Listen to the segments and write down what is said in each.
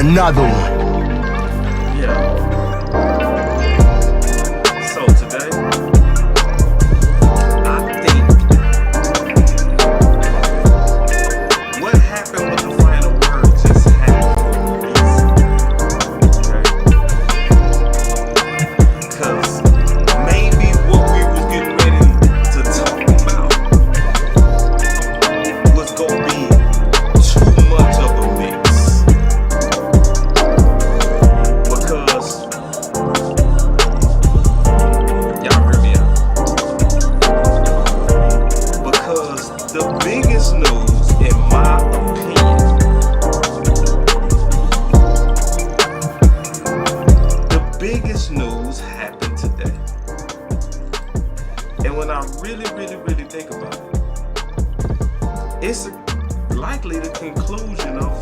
Another one. Yeah. So today, I think what happened with the final word just happened. Okay? Because maybe what we was getting ready to talk about was gonna be too much of a mix. Because y'all hear me out. Because the biggest news, in my opinion, the biggest news happened today. And when I really think about it, it's likely the conclusion of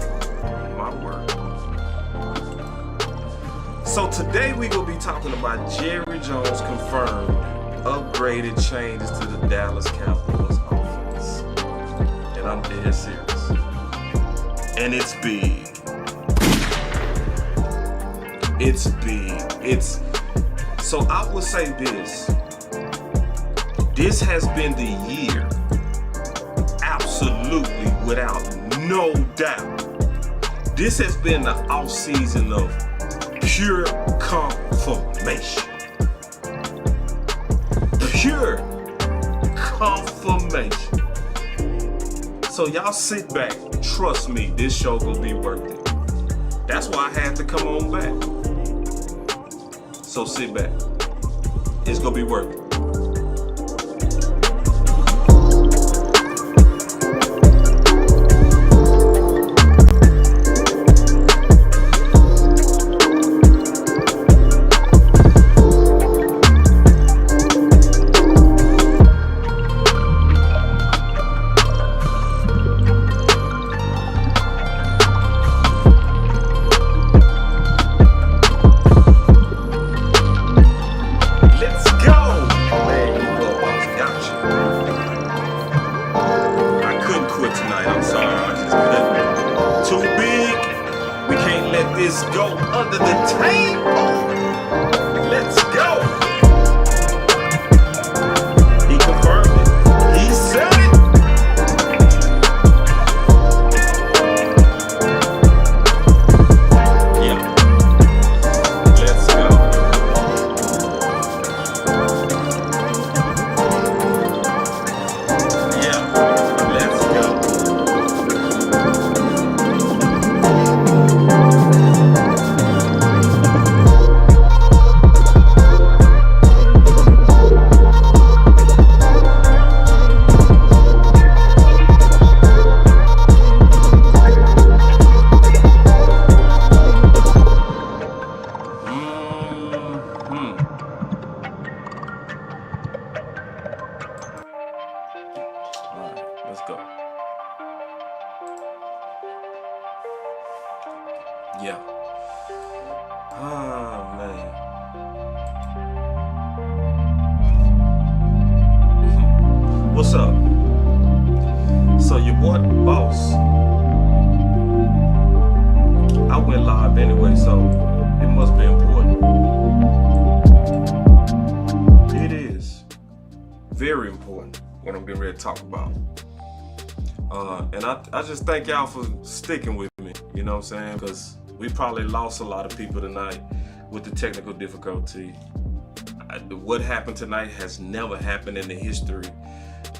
my work. So today we gonna be talking about Jerry Jones confirmed upgraded changes to the Dallas Cowboys offense. And I'm dead serious. And it's big. It's big. So I would say this. This has been the year, absolutely, without no doubt. This has been the off season of pure confirmation. Pure confirmation. So y'all sit back. Trust me, this show gonna be worth it. That's why I had to come on back. So sit back. It's gonna be worth it. This go under the table. Let's go. He confirmed it. He said it. Yeah. Let's go. Yeah. Let's go. Let's go. Yeah. Oh, man. What's up? So your boy Boss, I went live anyway, so it must be important. It is very important what I'm getting ready to talk about. And I just thank y'all for sticking with me, you know what I'm saying? Because we probably lost a lot of people tonight with the technical difficulty. What happened tonight has never happened in the history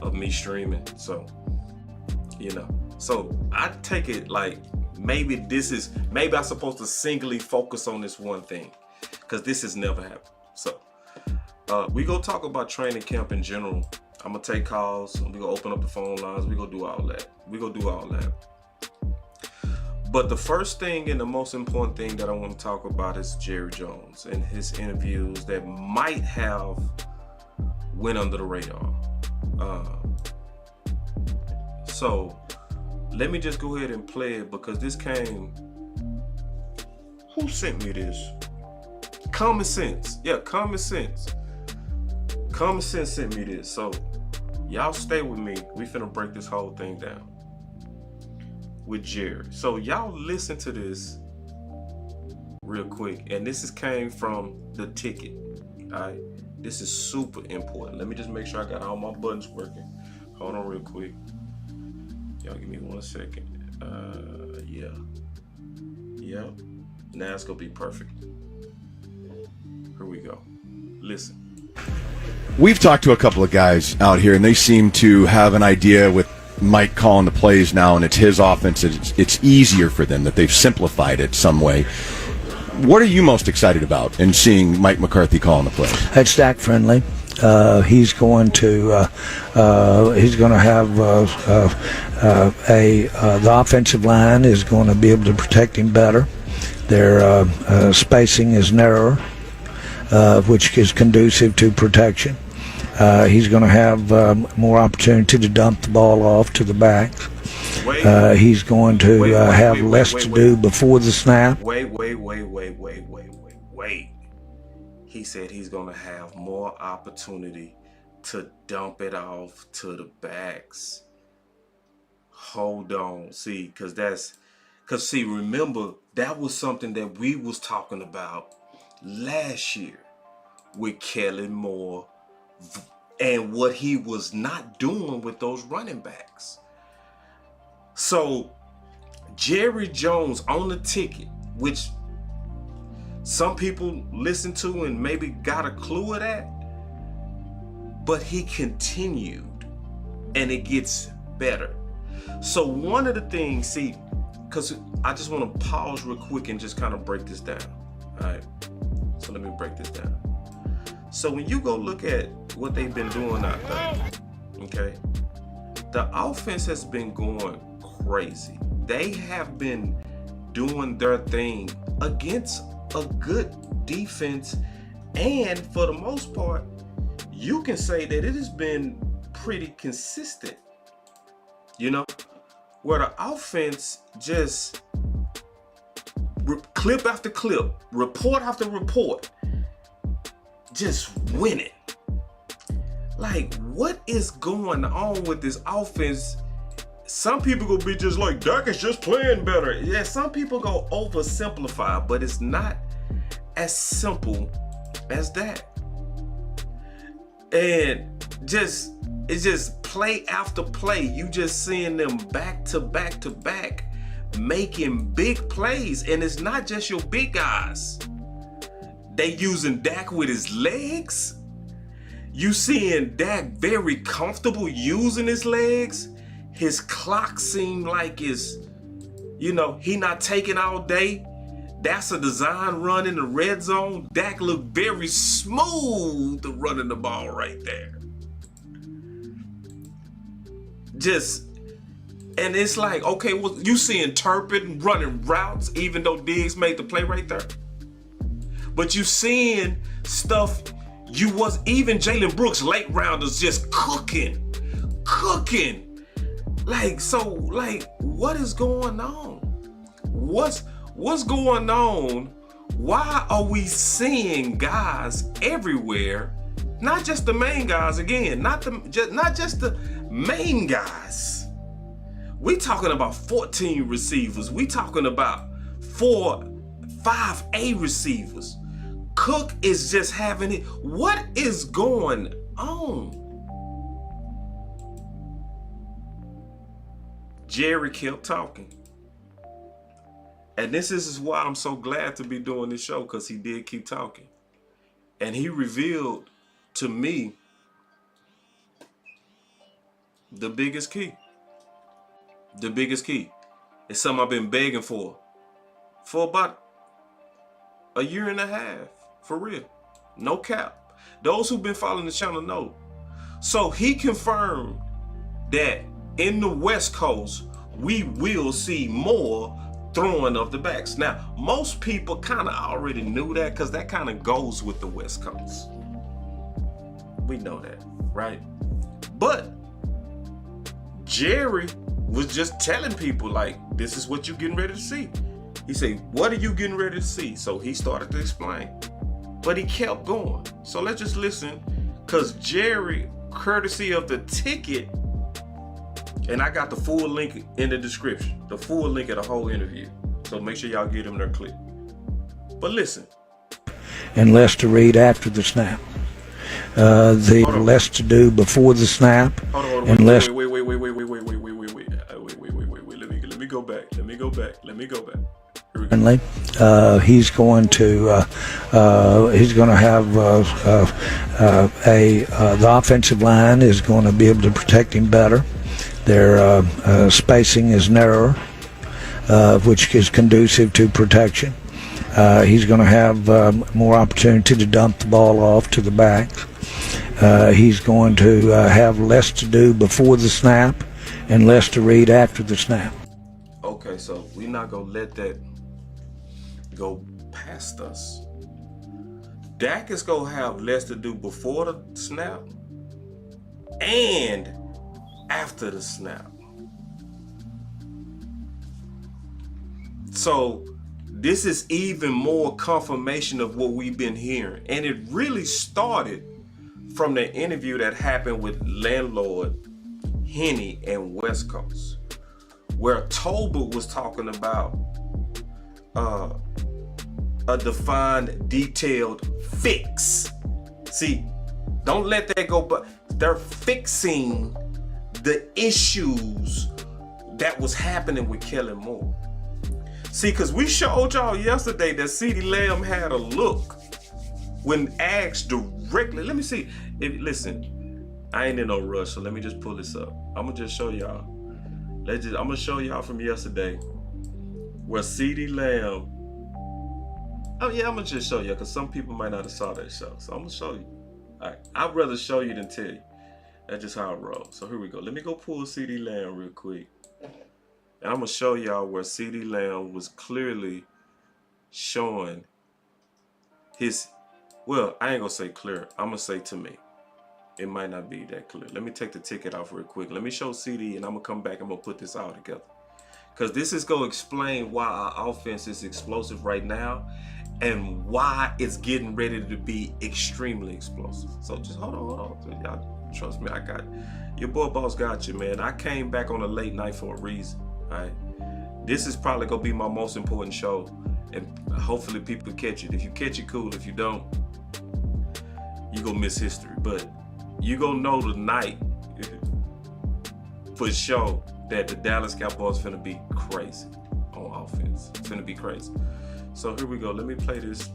of me streaming. So, you know, so I take it like maybe I'm supposed to singly focus on this one thing, because this has never happened. So we gonna talk about training camp in general. I'm gonna take calls, we gonna open up the phone lines, we gonna do all that. But the first thing and the most important thing that I want to talk about is Jerry Jones and his interviews that might have went under the radar. So let me just go ahead and play it, because this came, who sent me this? Common Sense. Yeah, Common Sense. Common Sense sent me this. So y'all stay with me. We finna break this whole thing down with Jerry. So y'all listen to this real quick. And this came from the ticket. All right. This is super important. Let me just make sure I got all my buttons working. Hold on real quick. Y'all give me 1 second. Yeah. Yep. Now it's gonna be perfect. Here we go. Listen. We've talked to a couple of guys out here, and they seem to have an idea with Mike calling the plays now, and it's his offense. It's easier for them, that they've simplified it some way. What are you most excited about in seeing Mike McCarthy calling the plays? It's stack friendly. He's going to have the offensive line is going to be able to protect him better. Their spacing is narrower, which is conducive to protection. He's going to have more opportunity to dump the ball off to the backs. He's going to have less to do before the snap. Wait. He said he's going to have more opportunity to dump it off to the backs. Hold on. See, remember, that was something that we was talking about last year with Kellen Moore and what he was not doing with those running backs. So Jerry Jones on the ticket, which some people listen to and maybe got a clue of that, but he continued and it gets better. So one of the things, see, because I just want to pause real quick and just kind of break this down. All right, so let me break this down. So when you go look at what they've been doing out there, okay, the offense has been going crazy. They have been doing their thing against a good defense, and for the most part, you can say that it has been pretty consistent. You know, where the offense just clip after clip, report after report, just winning. Like, what is going on with this offense? Some people gonna be just like, Dak is just playing better. Yeah, some people go oversimplify, but it's not as simple as that. And it's just play after play. You just seeing them back to back to back making big plays. And it's not just your big guys. They using Dak with his legs. You seeing Dak very comfortable using his legs. His clock seemed like he not taking all day. That's a design run in the red zone. Dak looked very smooth running the ball right there. And it's like, okay, well, you seeing Turpin running routes, even though Diggs made the play right there. But you seeing stuff, even Jalen Brooks late rounders just cooking. Like, what is going on? What's going on? Why are we seeing guys everywhere? Not just the main guys, again, not just the main guys. We talking about 14 receivers. We talking about 5A receivers. Cook is just having it. What is going on? Jerry kept talking. And this is why I'm so glad to be doing this show, because he did keep talking. And he revealed to me the biggest key. The biggest key. It's something I've been begging for about a year and a half. For real. No cap. Those who've been following the channel know. So he confirmed that in the West Coast, we will see more throwing of the backs. Now, most people kind of already knew that, because that kind of goes with the West Coast. We know that, right? But Jerry was just telling people, like, this is what you're getting ready to see. He said, what are you getting ready to see? So he started to explain, but he kept going. So let's just listen, because Jerry, courtesy of the ticket, and I got the full link in the description, the full link of the whole interview. So make sure y'all get them their clip. But listen. And less to read after the snap. The less to do before the snap. And less. Wait. Let me go back. He's going to have the offensive line is going to be able to protect him better. Their spacing is narrower, which is conducive to protection. He's going to have more opportunity to dump the ball off to the backs. He's going to have less to do before the snap and less to read after the snap. Okay, so we're not going to let that go past us. Dak is going to have less to do before the snap and after the snap. So this is even more confirmation of what we've been hearing. And it really started from the interview that happened with landlord Henny and West Coast, where Tolbert was talking about a defined, detailed fix. See, don't let that go, but they're fixing the issues that was happening with Kellen Moore. See, because we showed y'all yesterday that CeeDee Lamb had a look when asked directly. Let me see. Listen, I ain't in no rush, so let me just pull this up. I'm going to just show y'all. I'm going to show y'all from yesterday where CeeDee Lamb. Oh, yeah, I'm going to just show you because some people might not have saw that show. So I'm going to show you. All right. I'd rather show you than tell you. That's just how it rolls. So here we go. Let me go pull CeeDee Lamb real quick. And I'm going to show y'all where CeeDee Lamb was clearly showing his, well, I ain't going to say clear. I'm going to say to me. It might not be that clear. Let me take the ticket off real quick. Let me show CD and I'm going to come back and I'm going to put this all together. Because this is going to explain why our offense is explosive right now and why it's getting ready to be extremely explosive. So just hold on. Y'all trust me, I got your boy Boss got you, man. I came back on a late night for a reason. All right. This is probably gonna be my most important show, and hopefully people catch it. If you catch it, cool. If you don't, you gonna miss history. But you gonna know tonight for sure that the Dallas Cowboys finna be crazy on offense. It's finna be crazy. So here we go. Let me play this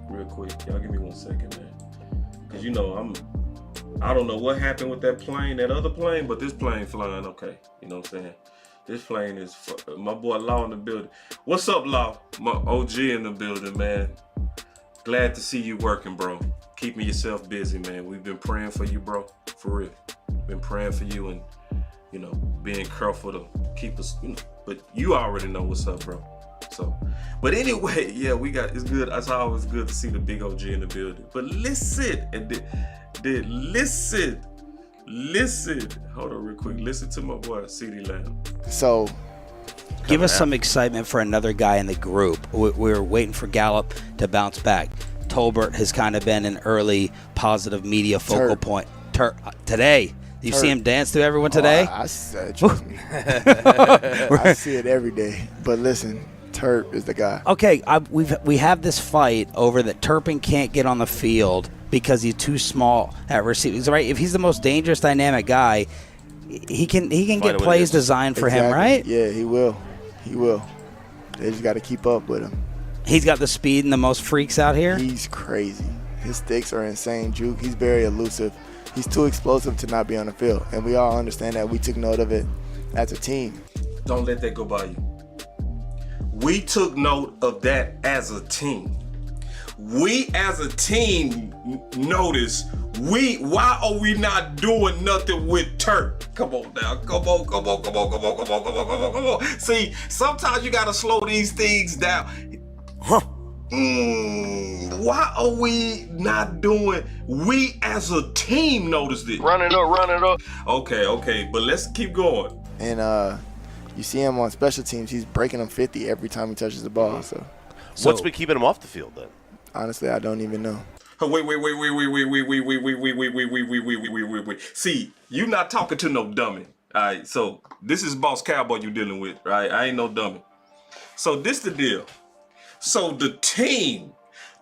real quick. Y'all give me 1 second, man. Cause you know I don't know what happened with that plane, that other plane, but this plane flying okay. You know what I'm saying? This plane is my boy Law in the building. What's up, Law? My OG in the building, man. Glad to see you working, bro. Keeping yourself busy, man. We've been praying for you, bro. For real. Been praying for you and, you know, being careful to keep us, you know. But you already know what's up, bro. So, but anyway, yeah, it's good. It's always good to see the big OG in the building. But listen, and listen. Hold on real quick. Listen to my boy, CeeDee Lamb. So, give us some excitement for another guy in the group. We're waiting for Gallup to bounce back. Tolbert has kind of been an early positive media focal point. Today, you see him dance to everyone today? Trust me. I see it every day. But listen, Turp is the guy. Okay, we have this fight over that Turpin can't get on the field because he's too small at receiving. Right? If he's the most dangerous, dynamic guy, he can get plays designed for him, right? Yeah, he will. They just got to keep up with him. He's got the speed and the most freaks out here. He's crazy. His sticks are insane, Juke. He's very elusive. He's too explosive to not be on the field, and we all understand that. We took note of it as a team. Don't let that go by you. We took note of that as a team. We as a team noticed, why are we not doing nothing with Turk? Come on now, come on. See, sometimes you gotta slow these things down. Why are we not doing, we as a team noticed it. Run it up. Okay, but let's keep going. And you see him on special teams, he's breaking them 50 every time he touches the ball. So what's been keeping him off the field then? Honestly, I don't even know. Wait. See, you not talking to no dummy. All right, so this is Boss Cowboy you dealing with, right? I ain't no dummy. So this the deal. So the team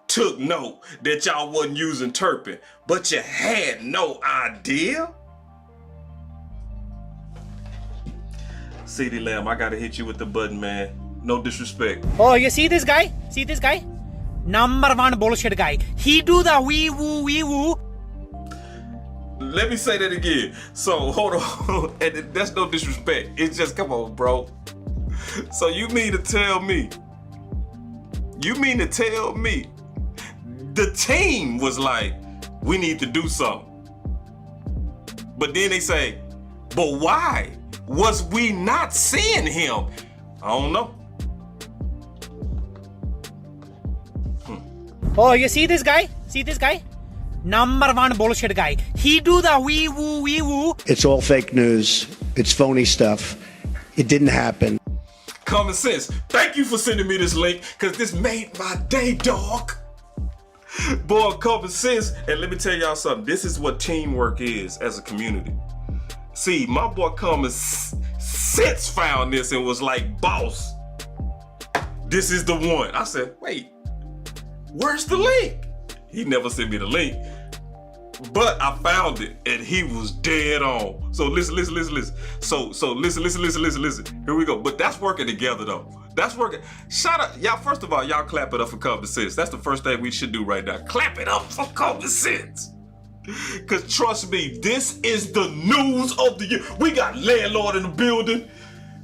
took note that y'all wasn't using Turpin, but you had no idea? CeeDee Lamb, I gotta hit you with the button, man. No disrespect. Oh, you see this guy? See this guy? Number one bullshit guy. He do the wee woo wee woo. Let me say that again. So hold on, and that's no disrespect. It's just, come on, bro. So you mean to tell me the team was like, we need to do something. But then they say, but why was we not seeing him? I don't know. Oh, you see this guy? See this guy? Number one bullshit guy. He do the wee woo wee woo. It's all fake news. It's phony stuff. It didn't happen. Common sense. Thank you for sending me this link, because this made my day, dog. Boy, common sense. And let me tell y'all something. This is what teamwork is as a community. See, my boy Common Sense found this and was like, boss, this is the one. I said, wait, where's the link? He never sent me the link, but I found it and he was dead on. So listen. So listen. Here we go. But that's working together though. That's working. Shout out, y'all. First of all, y'all clap it up for Common Sense. That's the first thing we should do right now. Clap it up for Common Sense. Cause trust me, this is the news of the year. We got landlord in the building.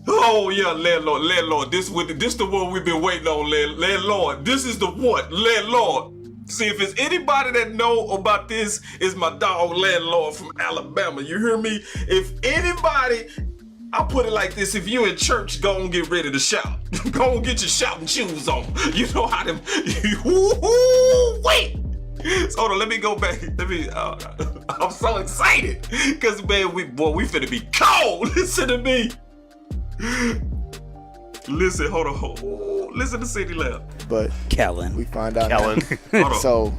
Oh yeah, landlord. This the one we've been waiting on, landlord. This is the one, landlord. See, if it's anybody that know about this, is my dog landlord from Alabama. You hear me? If anybody, I put it like this: if you in church, go and get ready to shout. Go and get your shouting shoes on. You know how them. Wait. So hold on, let me go back. I'm so excited because man, we finna be cold. Listen to me. Listen, hold on. Listen to CeeDee Lamb. But Kellen, we find out. Kellen. So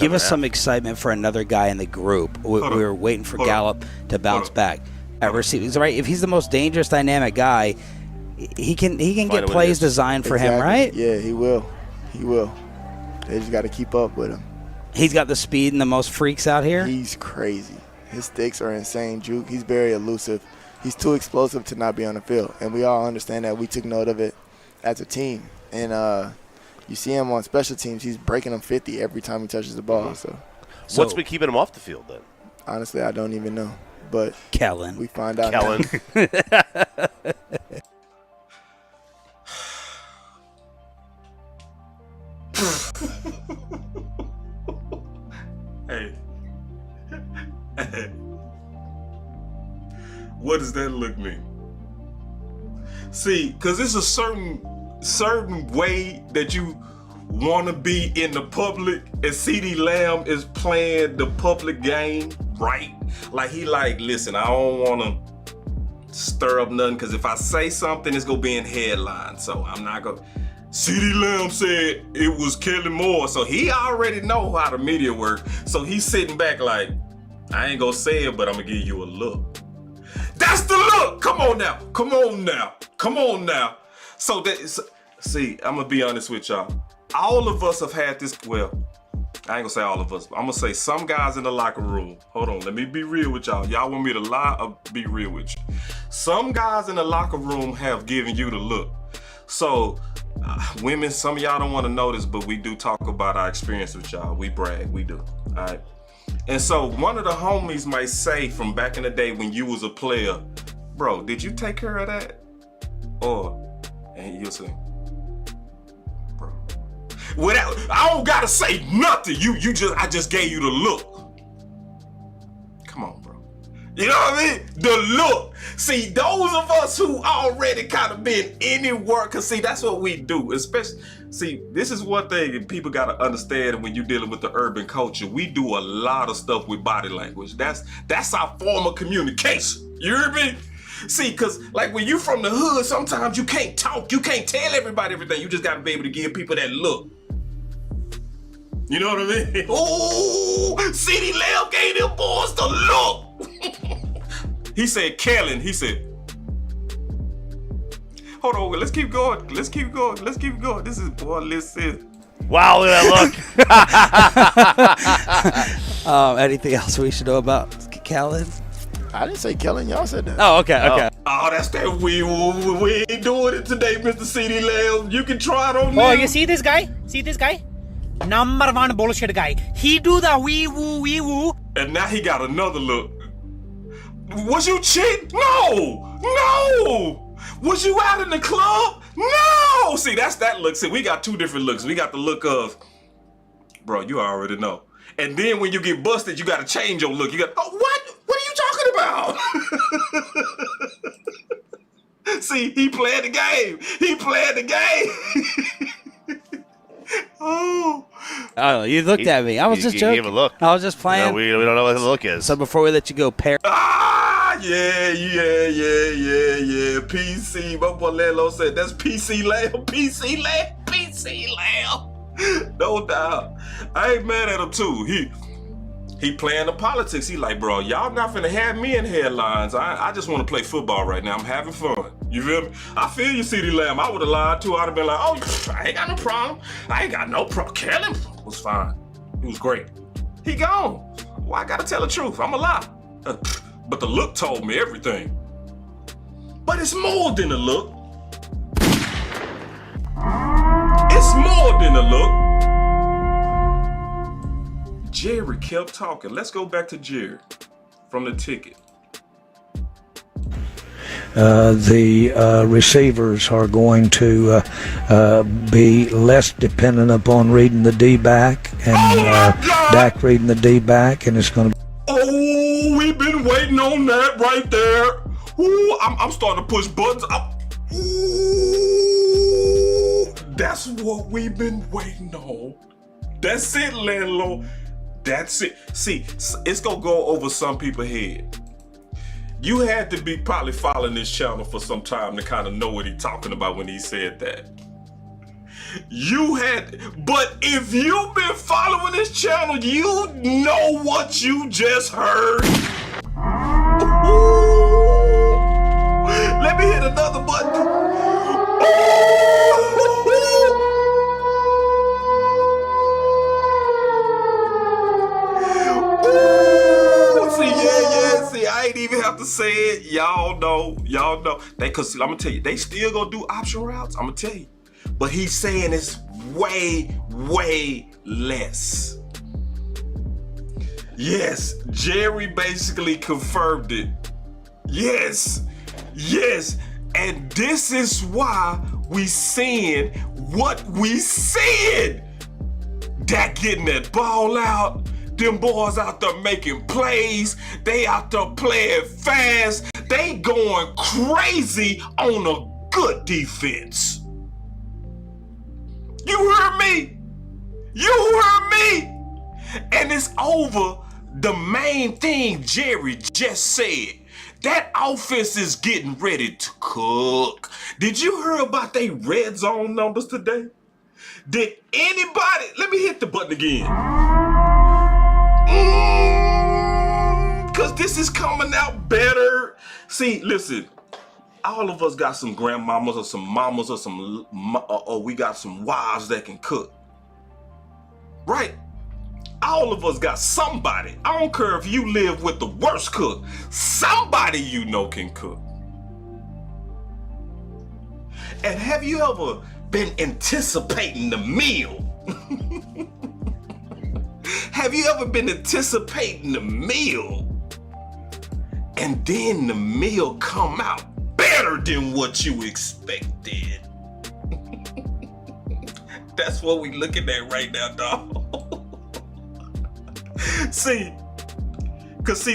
give us some excitement for another guy in the group. We were waiting for Gallup to bounce back. At receiving, right? If he's the most dangerous, dynamic guy, he can get plays designed for him, right? Yeah, he will. They just got to keep up with him. He's got the speed and the most freaks out here. He's crazy. His sticks are insane, Juke. He's very elusive. He's too explosive to not be on the field, and we all understand that. We took note of it as a team. And you see him on special teams. He's breaking them 50 every time he touches the ball. So what's been keeping him off the field then? Honestly, I don't even know. But Kellen, we find out. Kellen. Hey. What does that look mean? See, because it's a certain way that you want to be in the public, and CeeDee Lamb is playing the public game right. Like he listen, I don't want to stir up nothing, because if I say something, it's going to be in headlines. So I'm not going to. CeeDee Lamb said it was Kellen Moore, so he already know how the media work. So he's sitting back like, I ain't gonna say it, but I'm gonna give you a look. That's the look. Come on now. So see, I'm gonna be honest with y'all. All of us have had this. Well, I ain't gonna say all of us, but I'm gonna say some guys in the locker room. Hold on, let me be real with y'all. Y'all want me to lie or be real with you? Some guys in the locker room have given you the look. So. Women, some of y'all don't want to know this, but we do talk about our experience with y'all. We brag, we do. All right. And so one of the homies might say from back in the day when you was a player, bro, did you take care of that? And you'll say, bro, without, I don't gotta say nothing. I just gave you the look. Come on, bro. You know what I mean? The look. See, those of us who already kind of been anywhere, because see, that's what we do. Especially, see, this is one thing people got to understand when you're dealing with the urban culture. We do a lot of stuff with body language. That's our form of communication. You hear me? See, because like when you from the hood, sometimes you can't talk. You can't tell everybody everything. You just got to be able to give people that look. You know what I mean? Ooh, CeeDee Lamb gave them boys the look. He said, Kellen, he said, Hold on, let's keep going. This is, boy, listen. Wow, look at that look. Anything else we should know about Kellen? I didn't say Kellen. Y'all said that. Oh, okay. Oh, that's that we ain't doing it today, Mr. CD Lamb. You can try it on Oh, me. you see this guy? Number one bullshit guy. He do the wee woo. And now he got another look. Was you cheating? No. Was you out in the club? No. See, that's that look. See, we got two different looks. We got the look of, bro, you already know. And then when you get busted, you got to change your look. You got, oh, what? What are you talking about? See, he played the game. Oh, You looked at me. I was just joking. He gave a look. I was just playing. No, we don't know what the look is. So before we let you go, Perry. Yeah. PC. My boy Lalo said that's PC Lamb. No doubt. I ain't mad at him too. He playing the politics. He like, bro, y'all not finna have me in headlines. I just want to play football right now. I'm having fun. You feel me? I feel you, CD Lamb. I would have lied too. I'd have been like, oh, I ain't got no problem. Kellen was fine. He was great. He gone. Well, I gotta tell the truth. I'm a lie. But the look told me everything. But it's more than a look. Jerry kept talking. Let's go back to Jerry from the ticket. The receivers are going to be less dependent upon reading the D-back and Dak reading the D-back, and it's going to. Oh, we've been waiting on that right there. Ooh, I'm starting to push buttons. Ooh, that's what we've been waiting on. That's it, landlord. That's it. See, it's going to go over some people's head. You had to be probably following this channel for some time to kind of know what he's talking about when he said that. But if you've been following this channel, you know what you just heard. Ooh. Let me hit another button. See, I ain't even have to say it. Y'all know. Cause I'm gonna tell you, they still gonna do option routes. I'm gonna tell you. But he's saying it's way less. Yes, Jerry basically confirmed it. Yes. And this is why we seeing what we seeing. Dak getting that ball out. Them boys out there making plays. They out there playing fast. They going crazy on a good defense. You heard me? And it's over the main thing Jerry just said. That offense is getting ready to cook. Did you hear about they red zone numbers today? Did anybody? Let me hit the button again. Because this is coming out better. See, listen. All of us got some grandmamas or some mamas or we got some wives that can cook. Right? All of us got somebody. I don't care if you live with the worst cook. Somebody you know can cook. And have you ever been anticipating the meal? Have you ever been anticipating the meal? And then the meal come out better than what you expected. That's what we looking at right now, dog. See,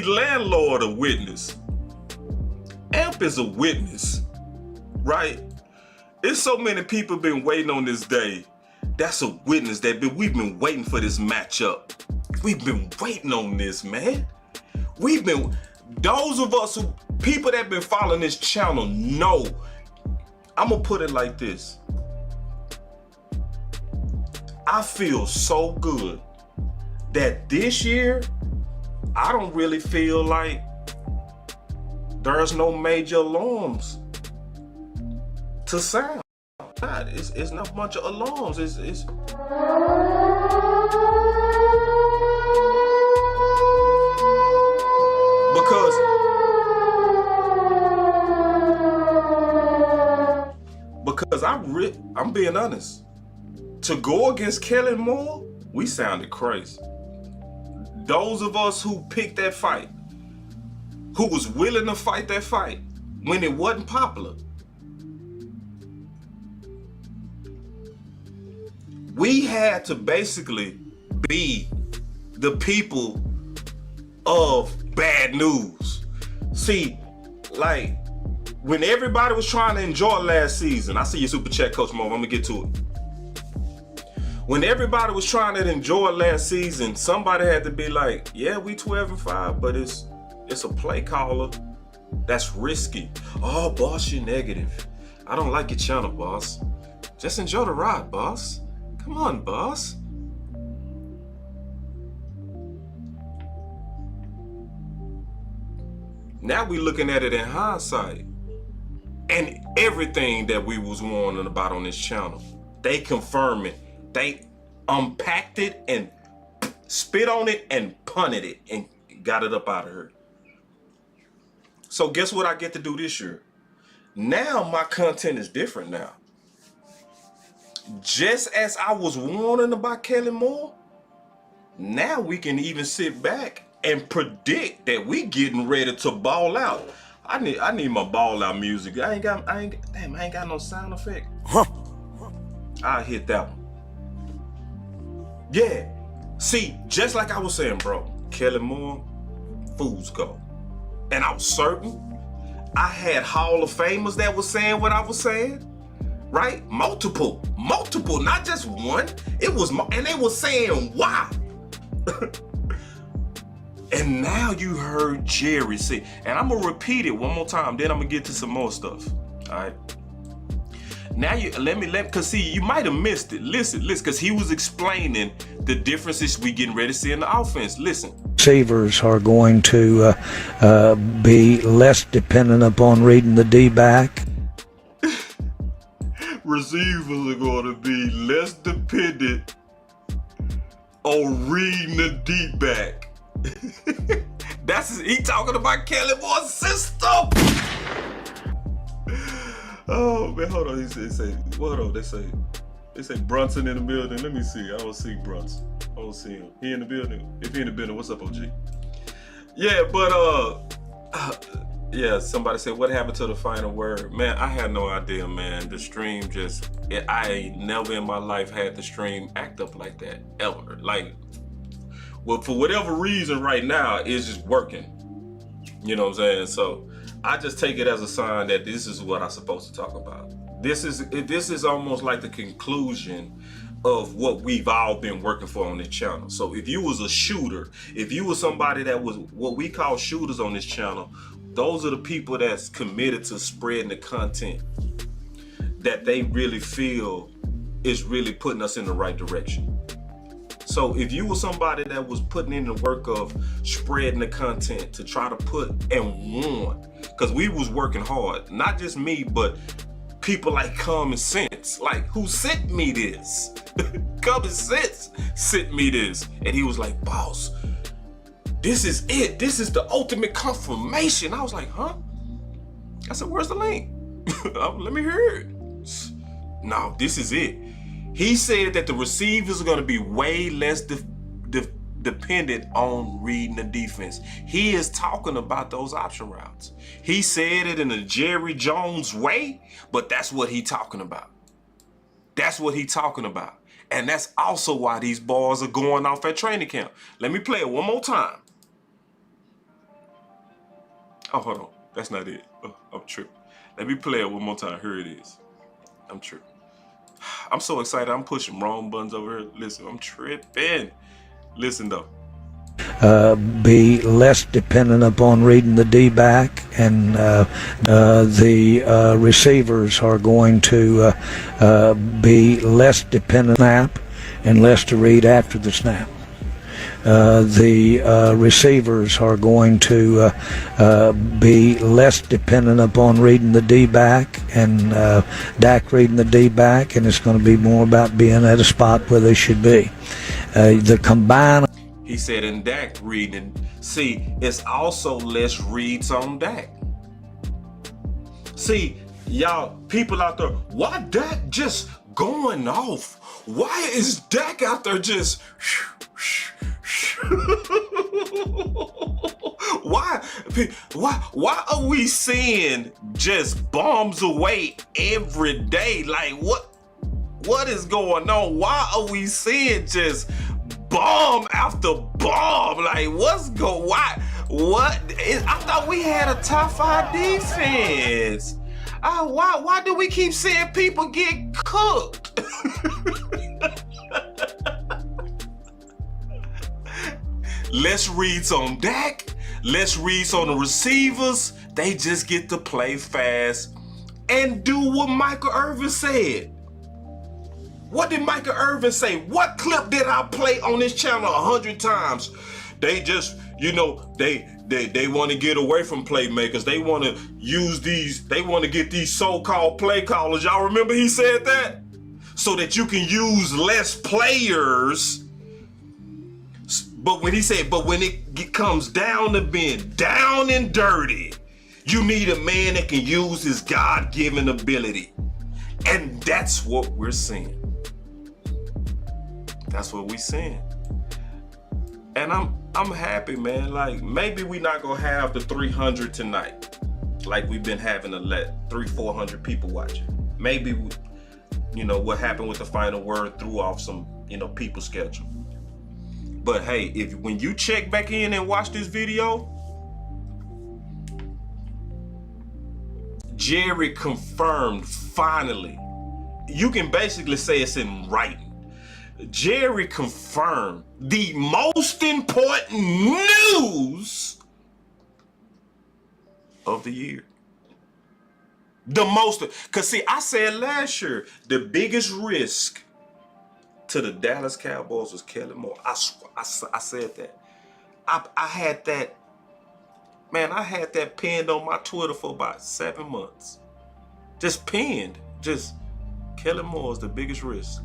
landlord a witness. Amp is a witness, right? There's so many people been waiting on this day. That's a witness that we've been waiting for this matchup. We've been waiting on this, man. Those of us people that been following this channel know. I'm gonna put it like this. I feel so good that this year, I don't really feel like there's no major alarms to sound. It's not a bunch of alarms. It's because I'm being honest. To go against Kellen Moore, we sounded crazy. Those of us who picked that fight, who was willing to fight that fight when it wasn't popular, we had to basically be the people of bad news. See, like, when everybody was trying to enjoy last season, I see your super chat, Coach Mo, I'm gonna get to it. When everybody was trying to enjoy last season, somebody had to be like, yeah, we 12-5, but it's a play caller that's risky. Oh, boss, you're negative. I don't like your channel, boss. Just enjoy the ride, boss. Come on, boss. Now we looking at it in hindsight. And everything that we was warning about on this channel, they confirm it. They unpacked it and spit on it and punted it and got it up out of her. So guess what I get to do this year? Now my content is different now. Just as I was warning about Kellen Moore, now we can even sit back and predict that we getting ready to ball out. I need my ball out music. I ain't got no sound effect. I hit that one. Yeah. See, just like I was saying, bro, Kellen Moore, fools go. And I was certain I had Hall of Famers that was saying what I was saying. Right? Multiple, not just one. It was, and they were saying why. And now you heard Jerry say, and I'm gonna repeat it one more time, then I'm gonna get to some more stuff. All right. Now cause see, you might have missed it. Listen, cause he was explaining the differences we getting ready to see in the offense. Listen. Receivers are going to be less dependent upon reading the D-back. Receivers are going to be less dependent on reading the D-back. He talking about Kellen Moore's system. Oh man, hold on. They say Brunson in the building. Let me see. I don't see Brunson. I don't see him. He in the building? If he in the building, what's up, OG? Yeah, but yeah, somebody said, what happened to the final word? Man, I had no idea, man. The stream I ain't never in my life had the stream act up like that, ever. Like, well, for whatever reason right now, it's just working. You know what I'm saying? So I just take it as a sign that this is what I'm supposed to talk about. This is almost like the conclusion of what we've all been working for on this channel. So if you was a shooter, if you was somebody that was what we call shooters on this channel, those are the people that's committed to spreading the content that they really feel is really putting us in the right direction. So if you were somebody that was putting in the work of spreading the content to try to put and warn, because we was working hard, not just me, but people like Common Sense, like who sent me this? Common Sense sent me this. And he was like, boss, this is it. This is the ultimate confirmation. I was like, huh? I said, where's the link? Let me hear it. No, this is it. He said that the receivers are going to be way less dependent on reading the defense. He is talking about those option routes. He said it in a Jerry Jones way, but that's what he talking about. That's what he talking about. And that's also why these boys are going off at training camp. Let me play it one more time. Oh, hold on. That's not it. Oh, I'm tripping. Let me play it one more time. Here it is. I'm tripping. I'm so excited. I'm pushing wrong buttons over here. Listen, I'm tripping. Listen though. Be less dependent upon reading the D-back, and the receivers are going to be less dependent on snap and less to read after the snap. the receivers are going to be less dependent upon reading the D-back and Dak reading the D-back, and it's going to be more about being at a spot where they should be. The combined... He said in Dak reading. See, it's also less reads on Dak. See, y'all, people out there, why Dak just going off? Why is Dak out there just... Why are we seeing just bombs away every day? Like, what is going on? Why are we seeing just bomb after bomb? Like, why? I thought we had a top 5 defense. Why do we keep seeing people get cooked? Less reads on Dak, less reads on the receivers. They just get to play fast and do what Michael Irvin said. What did Michael Irvin say? What clip did I play on this channel 100 times? They just, they want to get away from playmakers. They want to use they want to get these so-called play callers. Y'all remember he said that? So that you can use less players. But when it comes down to being down and dirty, you need a man that can use his God-given ability. And that's what we're seeing. That's what we're seeing. And I'm happy, man. Like, maybe we're not gonna have the 300 tonight, like we've been having to let 300-400 people watching. Maybe what happened with the final word threw off some people's schedule. But hey, when you check back in and watch this video, Jerry confirmed finally. You can basically say it's in writing. Jerry confirmed the most important news of the year. Because see, I said last year, the biggest risk to the Dallas Cowboys was Kellen Moore. I said that. I had that, man, I had that pinned on my Twitter for about 7 months. Just pinned. Kellen Moore is the biggest risk.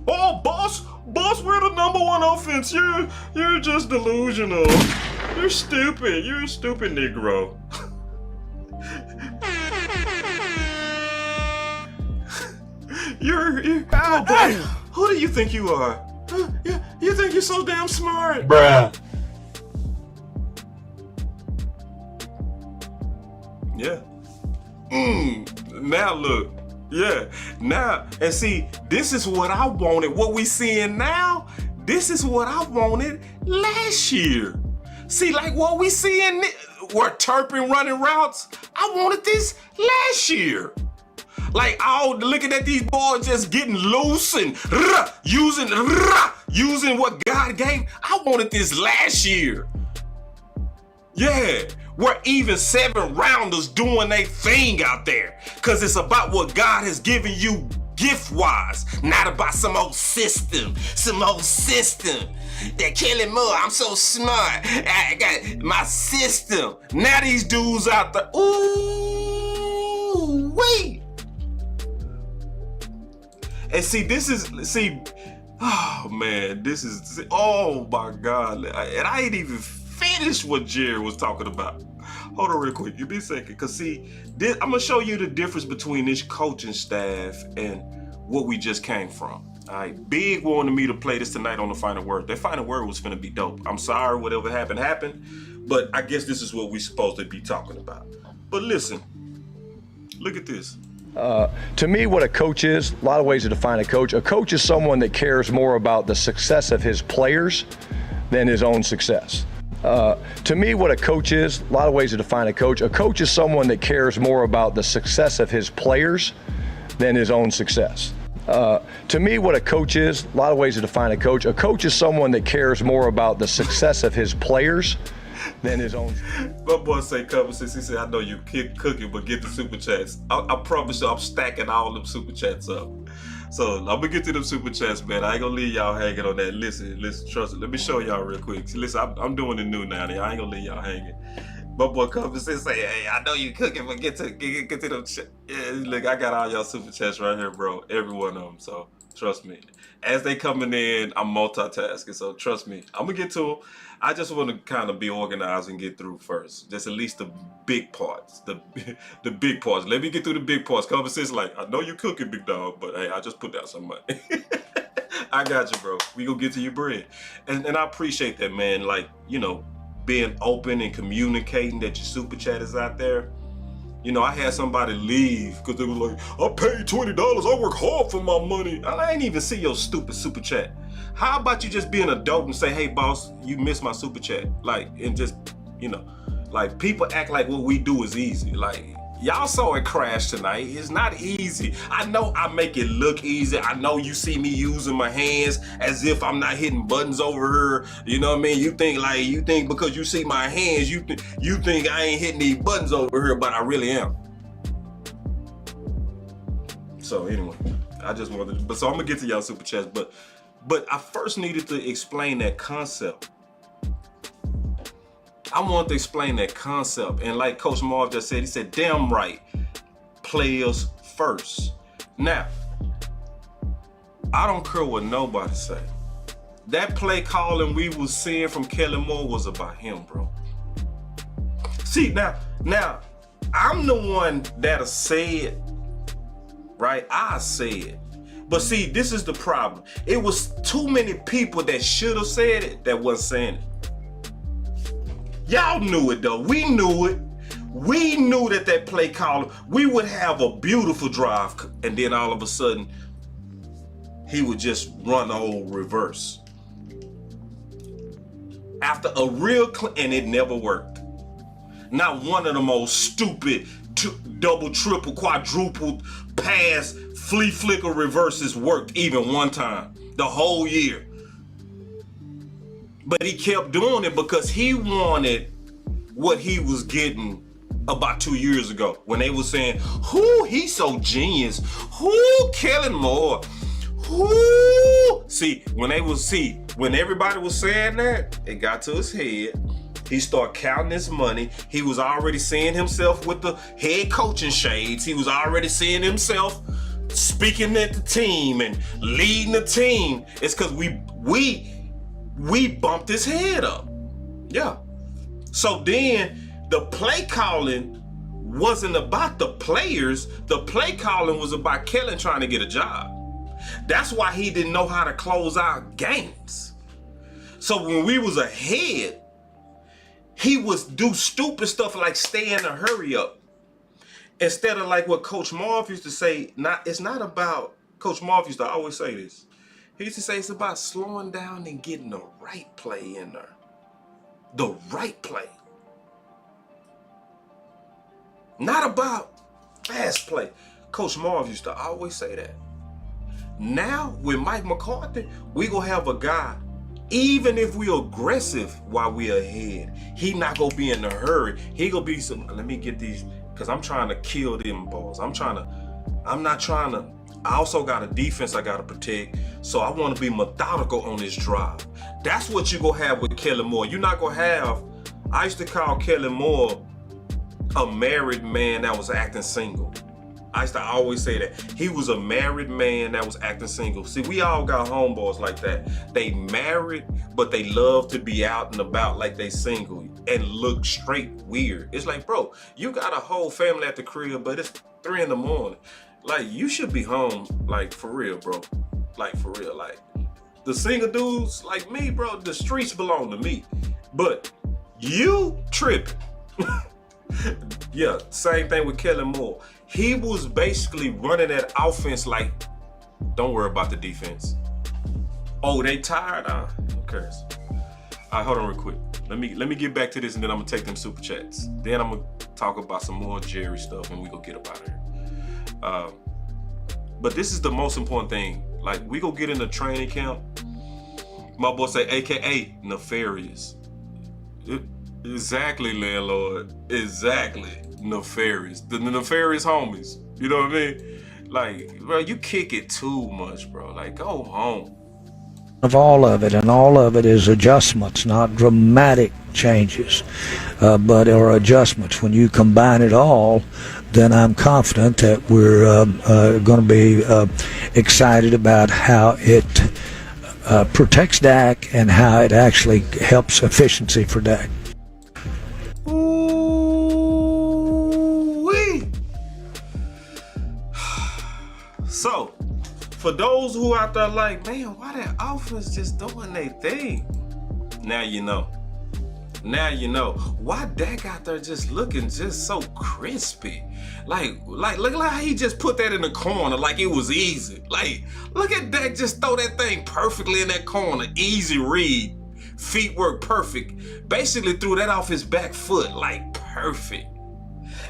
Oh, boss, we're the #1 offense. You're just delusional. You're stupid. You're a stupid Negro. Oh, boy, who do you think you are? You think you're so damn smart? Bruh. Yeah. Now look. Yeah. Now, and see, this is what I wanted. What we seeing now, this is what I wanted last year. See, like what we seeing, where Turpin running routes, I wanted this last year. Like, looking at these boys just getting loose and using what God gave. I wanted this last year. Yeah, we're even 7-rounders doing their thing out there. Because it's about what God has given you gift-wise, not about some old system. That Kelly Moore, I'm so smart. I got my system. Now these dudes out there, ooh, wait. And oh man, oh my God. And I ain't even finished what Jerry was talking about. Hold on real quick, give me a second. Because see, I'm going to show you the difference between this coaching staff and what we just came from. All right, Big wanted me to play this tonight on the final word. That final word was finna be dope. I'm sorry, whatever happened. But I guess this is what we're supposed to be talking about. But listen, look at this. To me, what a coach is, a lot of ways to define a coach. A coach is someone that cares more about the success of his players than his own success. To me, what a coach is, a lot of ways to define a coach. A coach is someone that cares more about the success of his players than his own success. To me, what a coach is, a lot of ways to define a coach. A coach is someone that cares more about the success of his players than his own. My boy say, Cover 6, he said, I know you cooking, but get the super chats. I promise you, I'm stacking all them super chats up. So I'm gonna get to them super chats, man. I ain't gonna leave y'all hanging on that. Listen, trust me. Let me show y'all real quick. See, listen, I'm doing the new now. I ain't gonna leave y'all hanging. My boy comes and say, "Hey, I know you cooking, but get to them." Yeah, look, I got all y'all super chats right here, bro. Every one of them. So trust me. As they coming in, I'm multitasking. So trust me, I'm gonna get to them. I just want to kind of be organized and get through first. Just at least the big parts, the big parts. Let me get through the big parts. Common sense, like, I know you cooking, big dog, but hey, I just put down some money. I got you, bro. We gonna get to your bread, and I appreciate that, man. Like, you know, being open and communicating that your super chat is out there. You know, I had somebody leave because they were like, I paid $20. I work hard for my money. I ain't even see your stupid super chat. How about you just be an adult and say, hey, boss, you missed my super chat? Like, and just, you know, like, people act like what we do is easy. Like, y'all saw it crash tonight. It's not easy. I know I make it look easy. I know you see me using my hands as if I'm not hitting buttons over here. You know what I mean? You think because you see my hands, you think I ain't hitting these buttons over here, but I really am. So anyway, I just wanted to, so I'm gonna get to y'all super chats, but I first needed to explain that concept. I wanted to explain that concept. And like Coach Marv just said, he said, damn right, players first. Now, I don't care what nobody say. That play calling we was seeing from Kellen Moore was about him, bro. See, now, I'm the one that'll say it, right? I say it. But see, this is the problem. It was too many people that should have said it that wasn't saying it. Y'all knew it though. We knew it. We knew that play caller, we would have a beautiful drive, and then all of a sudden, he would just run the whole reverse. After a real and it never worked. Not one of the most stupid double, triple, quadruple pass, flea flicker reverses worked even one time the whole year. But he kept doing it because he wanted what he was getting about 2 years ago when they were saying, who, he's so genius. Who, Kellen Moore. Who? When everybody was saying that, it got to his head. He started counting his money. He was already seeing himself with the head coaching shades. He was already seeing himself speaking at the team and leading the team. It's because we bumped his head up. Yeah. So then the play calling wasn't about the players. The play calling was about Kellen trying to get a job. That's why he didn't know how to close out games. So when we was ahead, he would do stupid stuff like stay in a hurry up. Instead of like what Coach Marv used to say, it's not about, Coach Marv used to always say this. He used to say it's about slowing down and getting the right play in there. The right play. Not about fast play. Coach Marv used to always say that. Now, with Mike McCarthy, we gonna have a guy, even if we aggressive while we ahead, he not gonna be in a hurry. He gonna be let me get these, because I'm trying to kill them balls. I also got a defense I got to protect, so I want to be methodical on this drive. That's what you going to have with Kellen Moore. You're not going to have, I used to call Kellen Moore a married man that was acting single. I used to always say that. He was a married man that was acting single. See, we all got homeboys like that. They married, but they love to be out and about like they single and look straight weird. It's like, bro, you got a whole family at the crib, but it's 3 a.m. Like, you should be home, like, for real, bro. Like, for real. Like, the single dudes like me, bro, the streets belong to me. But you tripping. Yeah, same thing with Kellen Moore. He was basically running that offense like, don't worry about the defense. Oh, they tired? Who cares? All right, hold on real quick. Let me get back to this, and then I'm gonna take them super chats. Then I'm gonna talk about some more Jerry stuff, and we gonna get up out of here. But this is the most important thing. Like, we go get in the training camp. My boy say, AKA nefarious. Exactly, landlord. Exactly. Nefarious. The nefarious homies. You know what I mean? Like, bro, you kick it too much, bro. Like, go home. Of all of it, and all of it is adjustments, not dramatic changes, but are adjustments. When you combine it all, then I'm confident that we're going to be excited about how it protects Dak and how it actually helps efficiency for Dak. Ooh-wee. So, for those who out there like, man, why that offense just doing their thing? Now you know. Now you know why Dak out there just looking just so crispy. Like look how he just put that in the corner like it was easy. Like, look at Dak just throw that thing perfectly in that corner. Easy read. Feet work perfect. Basically threw that off his back foot like perfect.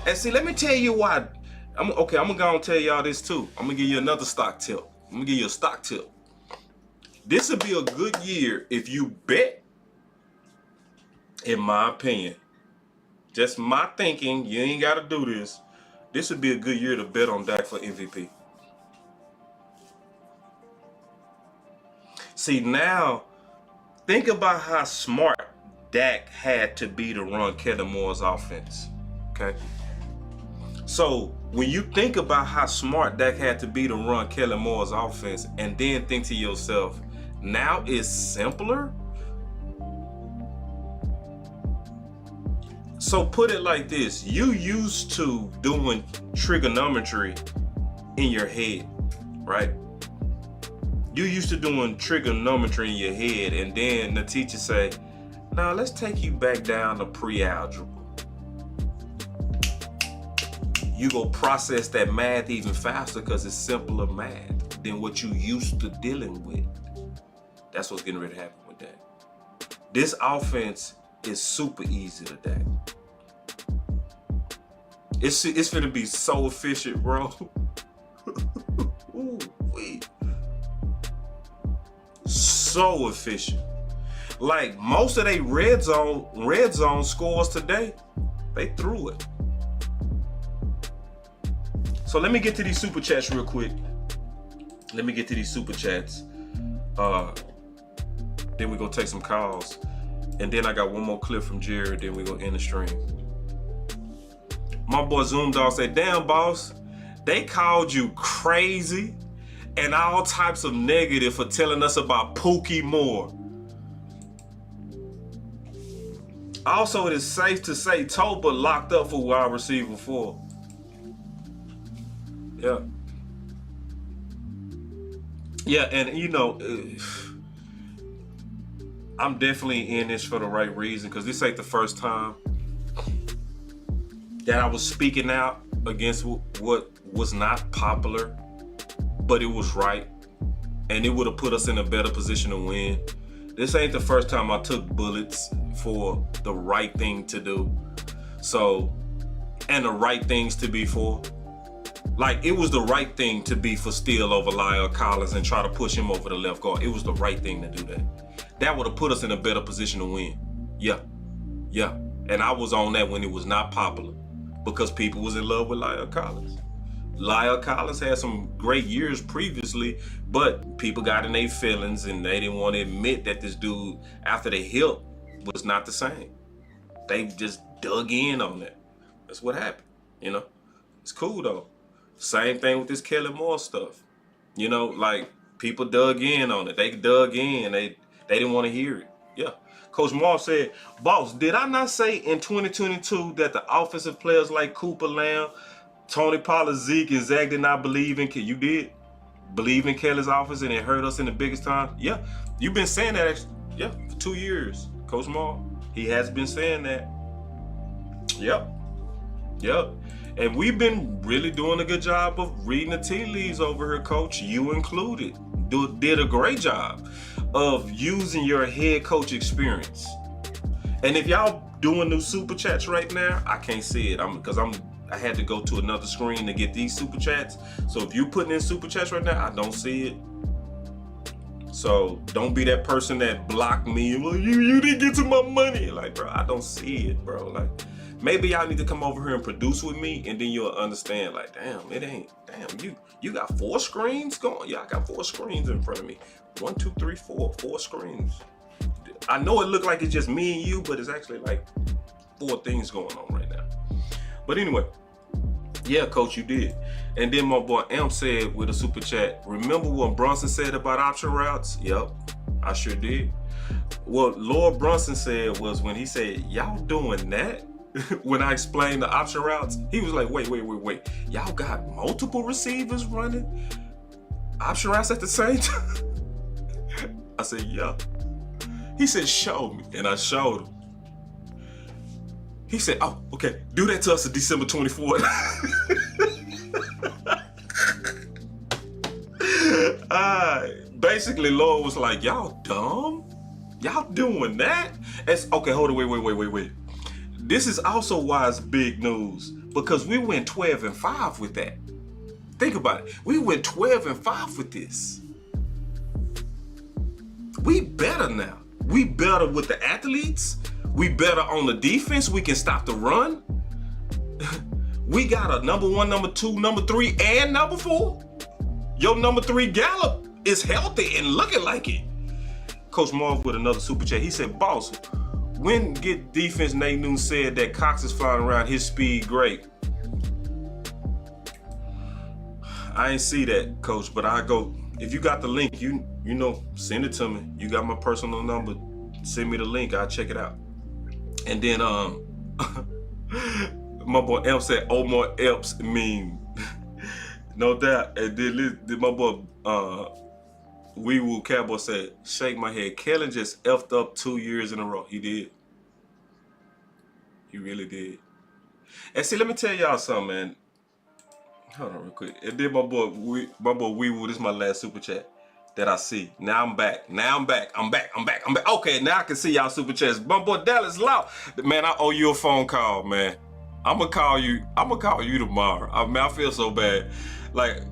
And see, let me tell you why. I'm gonna go and tell y'all this too. I'm gonna give you another stock tip. I'm gonna give you a stock tip. This would be a good year if you bet, in my opinion. Just my thinking, you ain't gotta do this. This would be a good year to bet on Dak for MVP. See, now, think about how smart Dak had to be to run Kellen Moore's offense, okay? So, when you think about how smart Dak had to be to run Kellen Moore's offense, and then think to yourself, now it's simpler? So put it like this, you used to doing trigonometry in your head, right? You used to doing trigonometry in your head, and then the teacher say, now let's take you back down to pre-algebra. You go process that math even faster because it's simpler math than what you used to dealing with. That's what's getting ready to happen with that. This offense is super easy to Dak. It's gonna be so efficient, bro. Ooh-wee. So efficient. Like most of they red zone scores today, they threw it. So let me get to these super chats real quick. Then we gonna take some calls. And then I got one more clip from Jared, then we gonna end the stream. My boy Zoom Dog said, damn boss, they called you crazy and all types of negative for telling us about Pookie Moore. Also, it is safe to say Toba locked up for wide receiver 4. Yeah. Yeah, and you know, I'm definitely in this for the right reason, because this ain't the first time that I was speaking out against what was not popular, but it was right, and it would have put us in a better position to win. This ain't the first time I took bullets for the right thing to do. So, and the right things to be for. Like, it was the right thing to be for Steele over Lyle Collins and try to push him over the left guard. It was the right thing to do that. That would have put us in a better position to win. Yeah. And I was on that when it was not popular, because people was in love with Lyle Collins. Lyle Collins had some great years previously, but people got in their feelings and they didn't want to admit that this dude, after the hit, was not the same. They just dug in on that. That's what happened, you know? It's cool though. Same thing with this Kellen Moore stuff. You know, like, people dug in on it. They dug in. They didn't want to hear it. Yeah. Coach Moore said, boss, did I not say in 2022 that the offensive players like Cooper Lamb, Tony Pollard, Zeke, and Zach did not believe in you did? Believe in Kelly's offense and it hurt us in the biggest time? Yeah. You've been saying that, for 2 years, Coach Moore. He has been saying that. Yep. And we've been really doing a good job of reading the tea leaves over here, Coach. You included. Did a great job of using your head coach experience. And if y'all doing new super chats right now, I can't see it. I had to go to another screen to get these super chats. So if you putting in super chats right now, I don't see it. So don't be that person that blocked me. Well, you didn't get to my money. Like, bro, I don't see it, bro. Like, Maybe y'all need to come over here and produce with me, and then you'll understand. Like, damn, you got 4 screens going. Yeah, I got 4 screens in front of me. 1, 2, 3, 4 screens. I know it looked like it's just me and you, but it's actually like 4 things going on right now. But anyway, yeah, Coach, you did. And then my boy Amp said with a super chat, remember what Brunson said about option routes? Yep, I sure did. What Lord Brunson said was when he said, y'all doing that? When I explained the option routes, he was like, wait. Y'all got multiple receivers running option routes at the same time? I said, yeah. He said, show me. And I showed him. He said, oh, okay, do that to us on December 24th. Basically, Lord was like, y'all dumb? Y'all doing that? It's, okay, hold on, wait. This is also why it's big news, because we went 12-5 with that. Think about it. We went 12-5 with this. We better now. We better with the athletes. We better on the defense. We can stop the run. We got a number 1, number 2, number 3, and number 4. Your number 3 Gallup is healthy and looking like it. Coach Marv with another super chat. He said, boss, when get defense Nate Newton said that Cox is flying around his speed great. I ain't see that, Coach, but I go, if you got the link, you know, send it to me. You got my personal number. Send me the link. I'll check it out. And then my boy Elp said, "Oh more Elps mean." No doubt. And then my boy Wee Woo Cowboy said, "Shake my head." Kellen just effed up 2 years in a row. He did. He really did. And see, let me tell y'all something, man. Hold on real quick. And then my boy Wee Woo, this is my last super chat that I see. Now I'm back. I'm back. Okay, now I can see y'all super chats. My boy Dallas Loud. Man, I owe you a phone call, man. I'm gonna call you tomorrow. I feel so bad. Like,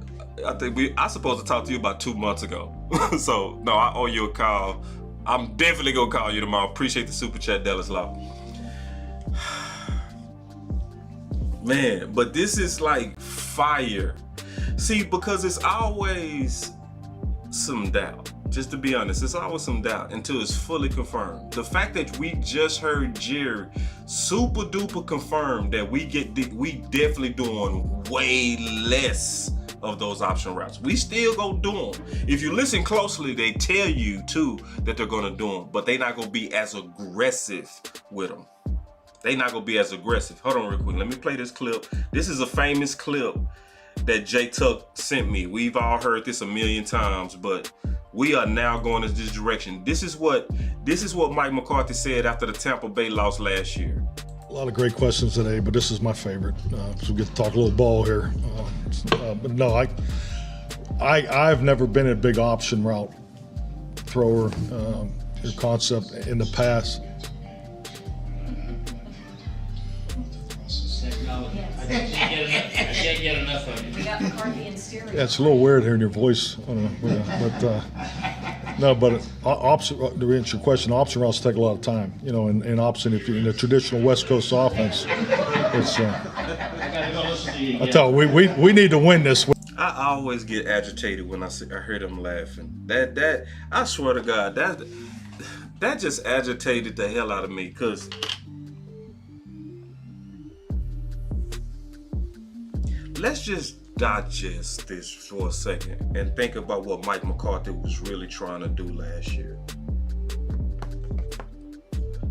I think I supposed to talk to you about 2 months ago. So no, I owe you a call. I'm definitely gonna call you tomorrow. Appreciate the super chat, Dallas Loud. Man, but this is like fire. See, because it's always some doubt. Just to be honest, it's always some doubt until it's fully confirmed. The fact that we just heard Jerry super duper confirm that we definitely doing way less of those option routes. We still go do them. If you listen closely, they tell you too that they're gonna do them, but they're not gonna be as aggressive with them. They not gonna be as aggressive. Hold on real quick. Let me play this clip. This is a famous clip that Jay Tuck sent me. We've all heard this a million times, but we are now going in this direction. This is what Mike McCarthy said after the Tampa Bay loss last year. A lot of great questions today, but this is my favorite. So we get to talk a little ball here. But no, I've never been a big option route thrower. Your concept in the past. I can't get enough of it. We got McCarthy in stereo. Yeah, it's a little weird hearing your voice. To answer your question, option routes take a lot of time. You know, in option, if you're in a traditional West Coast offense, it's. I tell you, we need to win this. I always get agitated when I hear them laughing. That I swear to God, that just agitated the hell out of me, because let's just digest this for a second and think about what Mike McCarthy was really trying to do last year.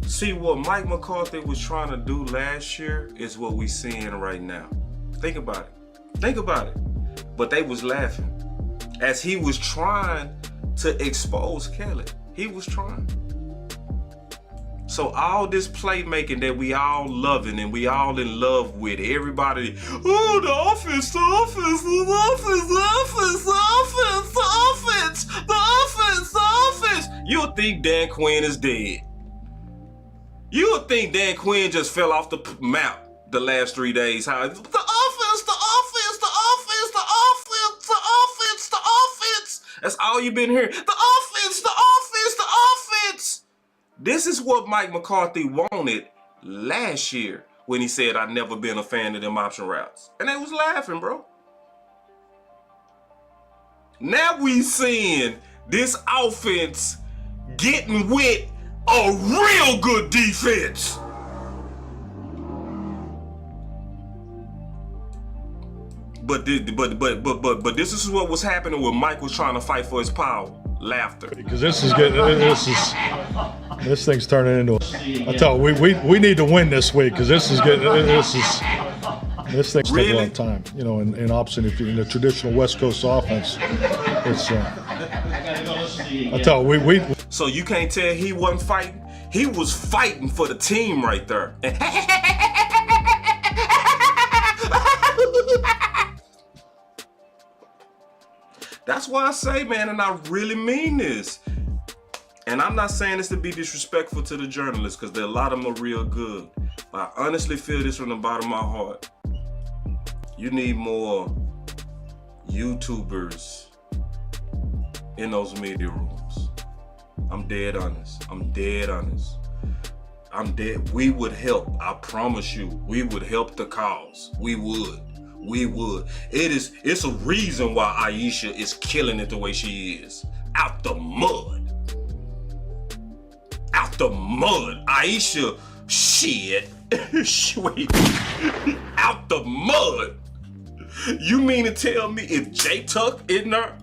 See, what Mike McCarthy was trying to do last year is what we're seeing right now. Think about it. But they was laughing as he was trying to expose Kelly. He was trying. So all this playmaking that we all loving and we all in love with, everybody, oh, the offense. You would think Dan Quinn is dead. You would think Dan Quinn just fell off the map the last 3 days. How the offense. That's all you've been hearing. The offense. This is what Mike McCarthy wanted last year. when he said, "I've never been a fan of them option routes." And they was laughing, bro. Now we seeing this offense getting with a real good defense. But this is what was happening when Mike was trying to fight for his power. Laughter. Because this thing's turning into. I tell you, we need to win this week because this thing's taking a lot of time. You know, in option, if in the traditional West Coast offense, it's. I tell you, we. So you can't tell he wasn't fighting. He was fighting for the team right there. That's why I say, man, and I really mean this. And I'm not saying this to be disrespectful to the journalists, because a lot of them are real good. But I honestly feel this from the bottom of my heart. You need more YouTubers in those media rooms. I'm dead honest. We would help. I promise you, we would help the cause. We would. It's a reason why Aisha is killing it the way she is. Out the mud. Aisha, shit. Wait. Out the mud. You mean to tell me if J Tuck in there,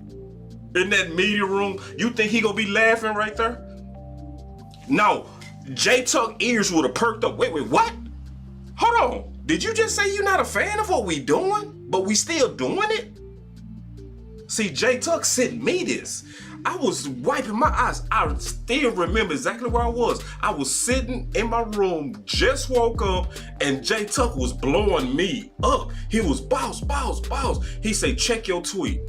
in that media room, you think he gonna be laughing right there? No. J Tuck ears would have perked up. Wait, what? Hold on. Did you just say you're not a fan of what we doing, but we still doing it? See, J Tuck sent me this. I was wiping my eyes. I still remember exactly where I was. I was sitting in my room, just woke up, and J Tuck was blowing me up. He was, boss. He said, check your tweet.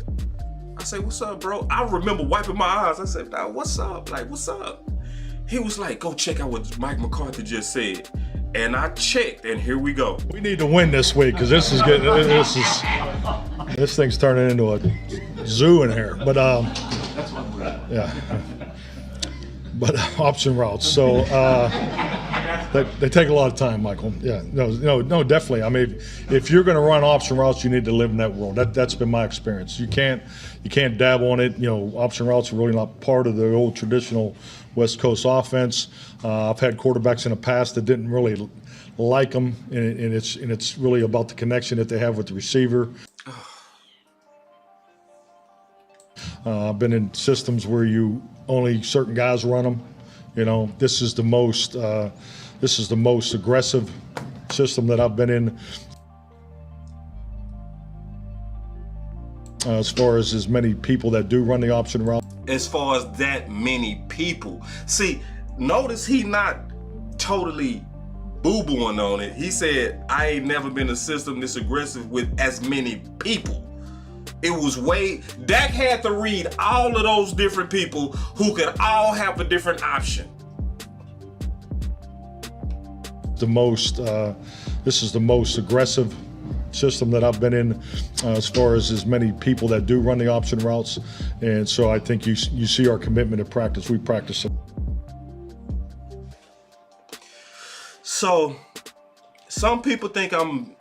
I said, what's up, bro? I remember wiping my eyes. I said, nah, what's up? Like, what's up? He was like, go check out what Mike McCarthy just said. And I checked, and here we go. We need to win this week because this thing's turning into a zoo in here. But yeah. But option routes. So they take a lot of time, Michael. Yeah, no, definitely. I mean, if you're going to run option routes, you need to live in that world. That's been my experience. You can't dabble on it. You know, option routes are really not part of the old traditional West Coast offense. I've had quarterbacks in the past that didn't really like them, and it's really about the connection that they have with the receiver. I've been in systems where only certain guys run them. You know, this is the most aggressive system that I've been in. As far as many people that do run the option route. As far as that many people. See, notice he not totally boo-booing on it. He said, I ain't never been a system this aggressive with as many people. It was Dak had to read all of those different people who could all have a different option. This is the most aggressive system that I've been in as far as many people that do run the option routes. And so I think you see our commitment to practice. We practice it. So some people think I'm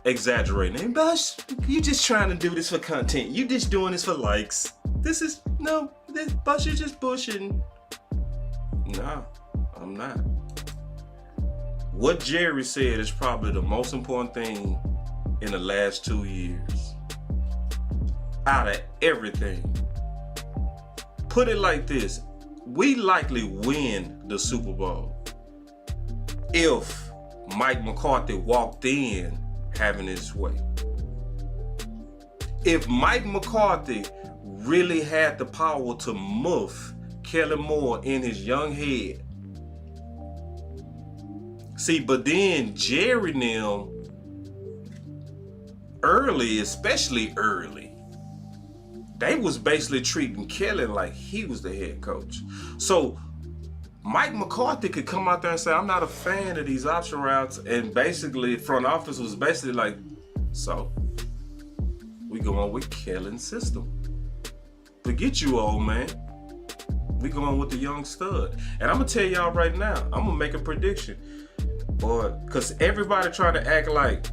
exaggerating. Hey, Boss, you just trying to do this for content. You just doing this for likes. Boss, you're just bushing. No, I'm not. What Jerry said is probably the most important thing in the last 2 years. Out of everything. Put it like this. We likely win the Super Bowl if Mike McCarthy walked in having his way. If Mike McCarthy really had the power to muff Kellen Moore in his young head. See, but then Jerry and them especially early, they was basically treating Kellen like he was the head coach. So Mike McCarthy could come out there and say, I'm not a fan of these option routes, and basically front office was basically like, so we going with Kellen's system. Forget you, old man. We going with the young stud. And I'm gonna tell y'all right now, I'm gonna make a prediction. Or because everybody trying to act like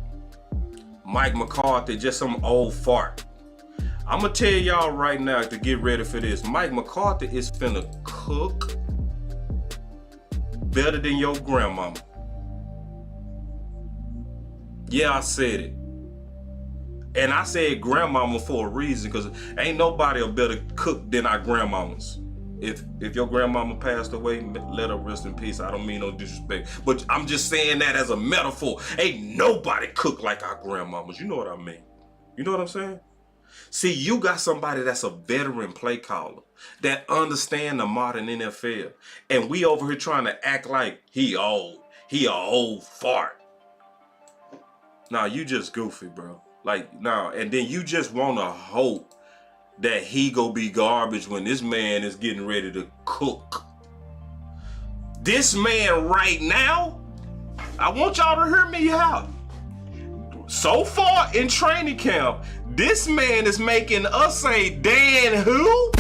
Mike McCarthy just some old fart. I'm gonna tell y'all right now to get ready for this. Mike McCarthy is finna cook better than your grandmama. Yeah, I said it. And I said grandmama for a reason, because ain't nobody a better cook than our grandmamas. If your grandmama passed away, let her rest in peace. I don't mean no disrespect, but I'm just saying that as a metaphor. Ain't nobody cook like our grandmamas. You know what I mean? You know what I'm saying? See, you got somebody that's a veteran play caller that understand the modern NFL, and we over here trying to act like he old. He a old fart. Nah, you just goofy, bro. Like, nah, and then you just want to hope that he go be garbage when this man is getting ready to cook. This man right now, I want y'all to hear me out. So far in training camp, this man is making us say Dan who?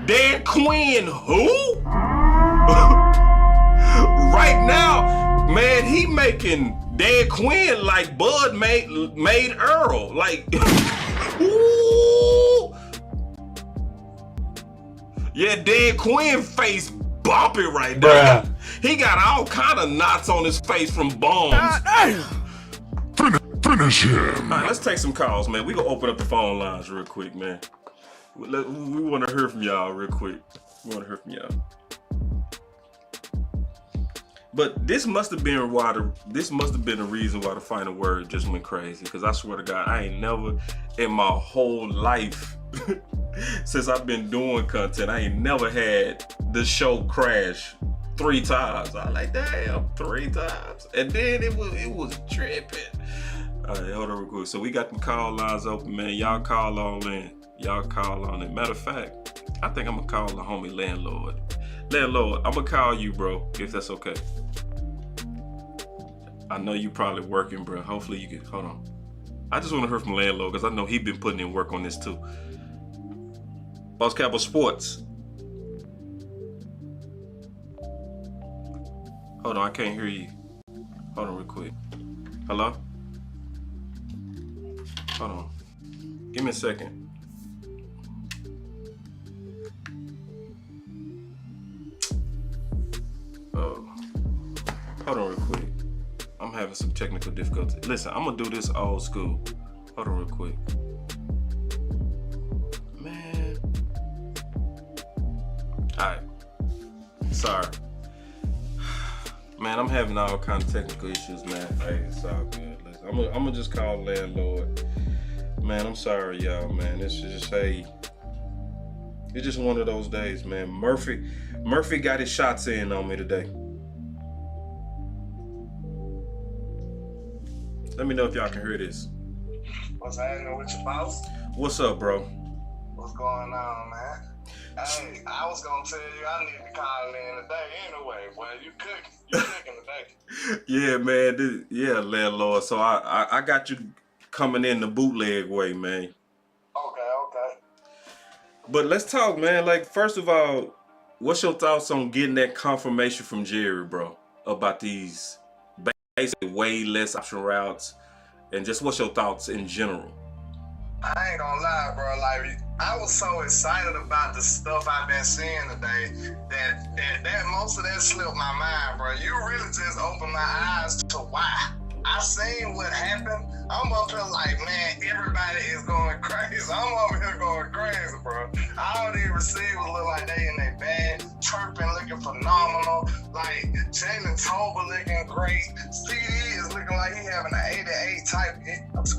Dan Quinn who? Right now, man, he making Dan Quinn like Bud made Earl. Like, ooh. Yeah, Dan Quinn face bopping right now. He got all kind of knots on his face from bombs. Finish him. All right, let's take some calls, man. We gonna open up the phone lines real quick, man. We want to hear from y'all real quick. We want to hear from y'all. But this must have been the reason why the final word just went crazy. Because I swear to God, I ain't never in my whole life since I've been doing content, I ain't never had the show crash 3 times. I like, damn, 3 times, and then it was tripping. All right, hold on real quick. So we got the call lines open, man. Y'all call on in. Y'all call on it. Matter of fact, I think I'm gonna call the homie landlord. Landlord, I'm gonna call you, bro, if that's okay. I know you probably working, bro. Hopefully you can, hold on. I just want to hear from landlord because I know he been putting in work on this too. Boss Cowboy Sports. Hold on, I can't hear you. Hold on real quick. Hello? Hold on. Give me a second. Oh. Hold on real quick. I'm having some technical difficulty. Listen, I'm gonna do this old school. Hold on real quick. Man. Alright. Sorry. Man, I'm having all kind of technical issues, man. Hey, it's all good. Listen, I'm gonna just call landlord. Man, I'm sorry, y'all, man. It's just it's just one of those days, man. Murphy got his shots in on me today. Let me know if y'all can hear this. What's happening with your boss? What's up, bro? What's going on, man? Hey, I was gonna tell you I need to call in today anyway. Well, you cooking today. Yeah, man. Yeah, landlord. So I got you coming in the bootleg way, man. Okay. But let's talk, man. Like, first of all, what's your thoughts on getting that confirmation from Jerry, bro, about these basically way less option routes, and just what's your thoughts in general? I ain't gonna lie, bro. Like, I was so excited about the stuff I've been seeing today that most of that slipped my mind, bro. You really just opened my eyes to why. I seen what happened. I'm up here like, man, everybody is going crazy. I'm over here going crazy, bro. All these receivers look like they in their bag. Turpin looking phenomenal. Like, Jalen Tolbert looking great. CD is looking like he having an 88 type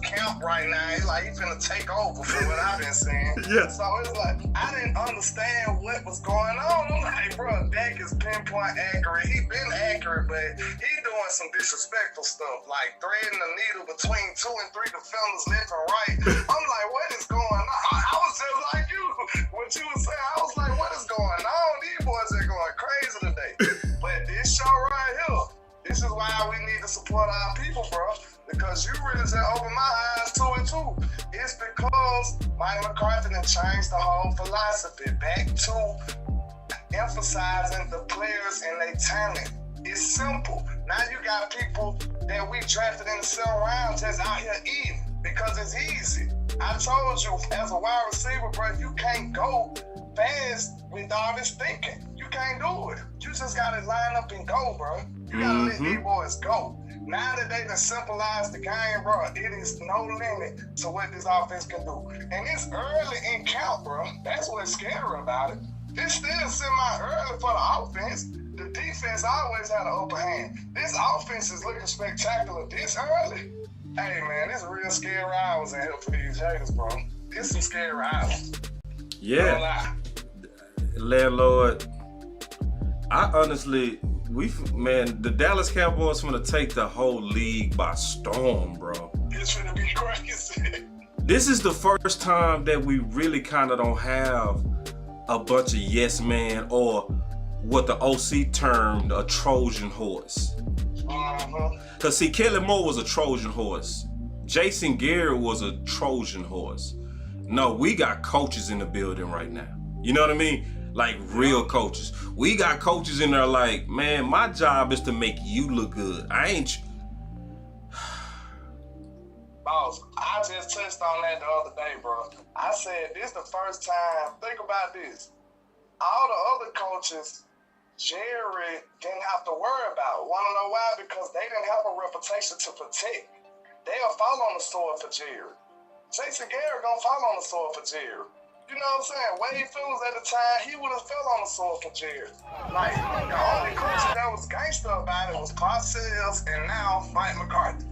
camp right now. He's like, he finna take over from what I've been seeing. Yeah. So it's like, I didn't understand what was going on. I'm like, bro, Dak is pinpoint accurate. He been accurate, but he doing some disrespectful stuff, like threading the needle between 2 and 3 defenders left and right. I'm like, what is going on? I was just like you. What you was saying, I was like, what is going on? These boys are going crazy today. But this show right here, this is why we need to support our people, bro. Because you really just opened my eyes to it too. It's because Mike McCarthy done changed the whole philosophy back to emphasizing the players and their talent. It's simple. Now you got people that we drafted in the 7th round just out here eating because it's easy. I told you, as a wide receiver, bro, you can't go fast with all this thinking. You can't do it. You just gotta line up and go, bro. You gotta let these boys go. Now that they done simplified the game, bro, it is no limit to what this offense can do. And it's early in camp, bro. That's what's scary about it. It's still semi-early for the offense. The defense always had an upper hand. This offense is looking spectacular this early. Hey, man, it's real scary hours in here for these haters, bro. It's some scary hours. Yeah. Landlord, I honestly, the Dallas Cowboys finna take the whole league by storm, bro. It's finna be crazy. This is the first time that we really kind of don't have a bunch of yes man, or what the OC termed a Trojan horse. Because see, Kelly Moore was a Trojan horse. Jason Garrett was a Trojan horse. No, we got coaches in the building right now. You know what I mean? Like real coaches. We got coaches in there like, man, my job is to make you look good. I ain't... Boss, I just touched on that the other day, bro. I said, this the first time, think about this. All the other coaches, Jerry didn't have to worry about. Want to know why? Because they didn't have a reputation to protect. They'll fall on the sword for Jerry. Jason Garrett gonna fall on the sword for Jerry. You know what I'm saying? Wade Phillips at the time, he would have fell on the sword for Jerry. Like, the only coach that was gangster about it was Parcells and now Mike McCarthy.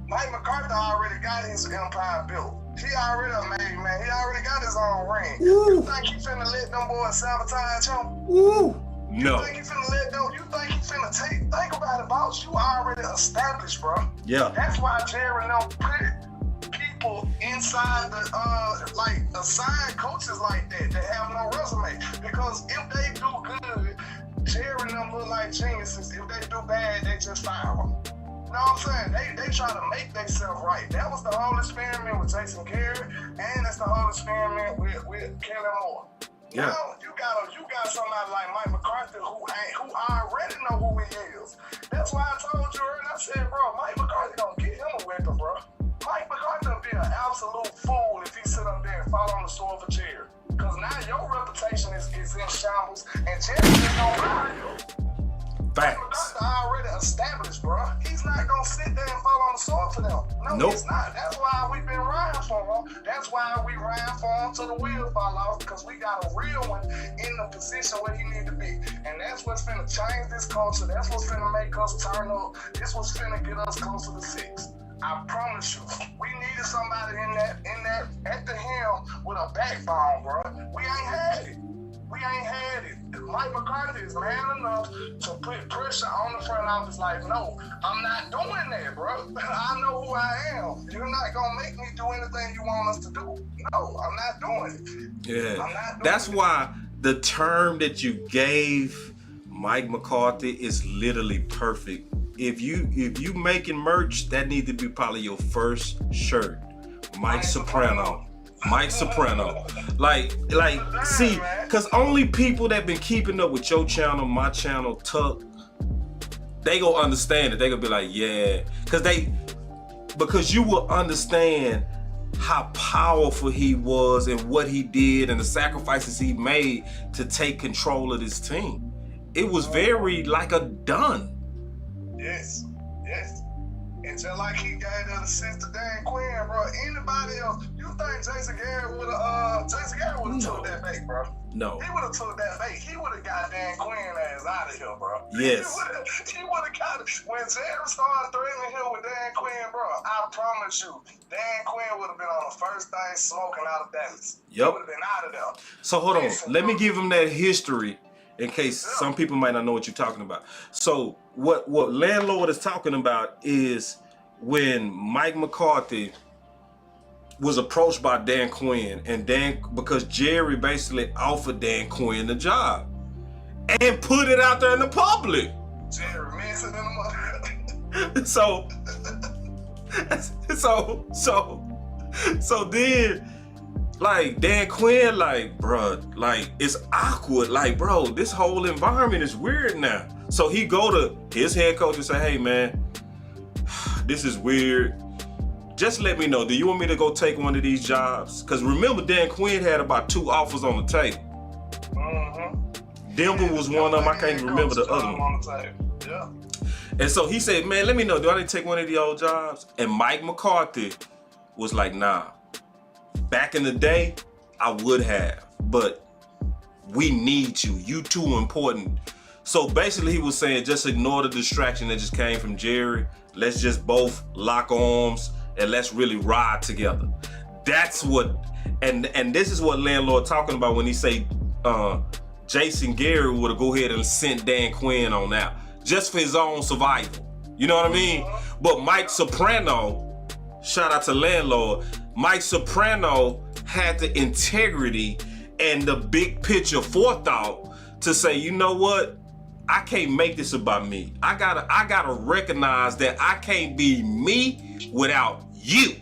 Mike McCarthy already got his empire built. He already made, man. He already got his own ring. You think he finna let them boys sabotage him? No. You think he finna let them? You think he finna think about it, boss? You already established, bro. Yeah. That's why Jerry don't put people inside the assigned coaches like that have no resume. Because if they do good, Jerry and them look like geniuses. If they do bad, they just fire them. You know what I'm saying? They try to make themselves right. That was the whole experiment with Jason Garrett, and that's the whole experiment with Kelly Moore. Yeah. Now you got somebody like Mike McCarthy who already know who he is. That's why I told you earlier. I said, bro, Mike McCarthy gonna get him a weapon, bro. Mike McCarthy would be an absolute fool if he sit up there and fall on the sword for Jerry. Because now your reputation is in shambles, and Jerry is gonna ride you. Facts. Mike McCarthy already established, bro. He's not gonna sit there and fall on the sword for them. No, nope. He's not. That's why we've been riding for him. That's why we ran for him till the wheels fall off, because we got a real one in the position where he need to be. And that's what's finna change this culture. That's what's finna make us turn up. This what's finna get us closer to 6. I promise you, we needed somebody in that at the helm with a backbone, bro. We ain't had it. Mike McCarthy is man enough to put pressure on the front office like, no, I'm not doing that, bro. I know who I am. You're not going to make me do anything you want us to do. No, I'm not doing it. Yeah. That's why the term that you gave Mike McCarthy is literally perfect. If you making merch, that needs to be probably your first shirt. Mike Soprano. Like, see, because only people that been keeping up with your channel, my channel, Tuck, they gonna understand it. They gonna be like, yeah, because you will understand how powerful he was and what he did and the sacrifices he made to take control of this team. It was very like a done. Yes. And just like he gave that assist to Dan Quinn, bro, anybody else, you think Jason Garrett would have took that bait, bro? No. He would have took that bait. He would have got Dan Quinn ass out of here, bro. Yes. He would have got it. When Jerry started threatening him with Dan Quinn, bro, I promise you, Dan Quinn would have been on the first thing smoking out of Dallas. Yep. He would have been out of there. So hold on. Let me give him that history in case some people might not know what you're talking about. So what Landlord is talking about is when Mike McCarthy was approached by Dan Quinn, and because Jerry basically offered Dan Quinn the job and put it out there in the public. Jerry messing in the So then Like, Dan Quinn, like, bruh, like, it's awkward. Like, bro, this whole environment is weird now. So he go to his head coach and say, hey, man, this is weird. Just let me know. Do you want me to go take one of these jobs? Because remember, Dan Quinn had about 2 offers on the table. Denver was one of them. I can't even remember the other one. Yeah. And so he said, man, let me know. Do I need to take one of the old jobs? And Mike McCarthy was like, nah. Back in the day, I would have. But we need you. You too important. So basically he was saying, just ignore the distraction that just came from Jerry. Let's just both lock arms and let's really ride together. That's what, and this is what landlord talking about when he say Jason Garrett would have go ahead and sent Dan Quinn on out just for his own survival. You know what I mean? But Mike Soprano, shout out to landlord, Mike Soprano had the integrity and the big picture forethought to say, you know what? I can't make this about me. I gotta recognize that I can't be me without you.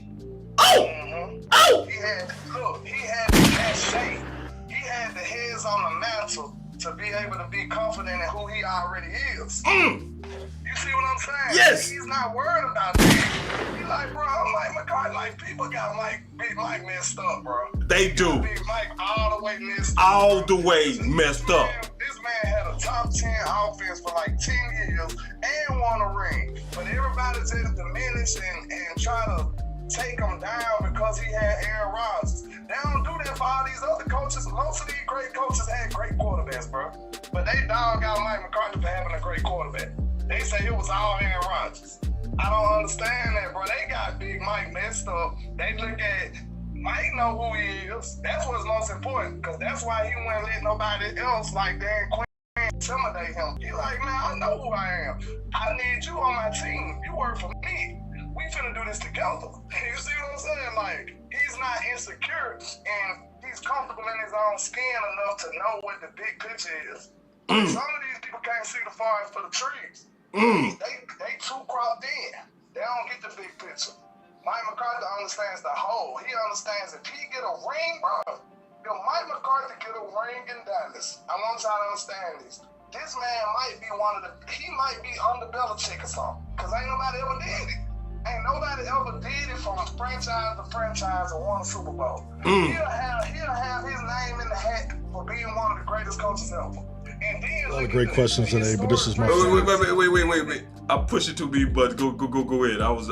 Oh! Oh! He had the cachet. He had the heads on the mantle to be able to be confident in who he already is. You see what I'm saying? Yes. He's not worried about that. He like, bro, I'm like McCarthy. Like, people got Big Mike messed up, bro. They do. Big Mike all the way messed up. All the way messed up. This man had a top 10 offense for like 10 years and won a ring. But everybody just diminish and try to take him down because he had Aaron Rodgers. They don't do that for all these other coaches. Most of these great coaches had great quarterbacks, bro. But they dog out Mike McCarthy for having a great quarterback. They say it was all Aaron Rodgers. I don't understand that, bro. They got Big Mike messed up. They look at Mike know who he is. That's what's most important, because that's why he wouldn't let nobody else like Dan Quinn intimidate him. He like, man, I know who I am. I need you on my team. You work for me. We finna do this together. You see what I'm saying? Like, he's not insecure, and he's comfortable in his own skin enough to know what the big picture is. Some of these people can't see the forest for the trees. They too cropped in. They don't get the big picture. Mike McCarthy understands the whole. He understands if he get a ring, bro, if Mike McCarthy get a ring in Dallas, I want y'all to understand this. This man might be he might be under Belichick or something, because ain't nobody ever did it. Ain't nobody ever did it from franchise to franchise and won a Super Bowl. He'll have his name in the hat for being one of the greatest coaches ever. And then a lot of great questions today, but this is my favorite. Wait. I'll push it to me, but go ahead. I was,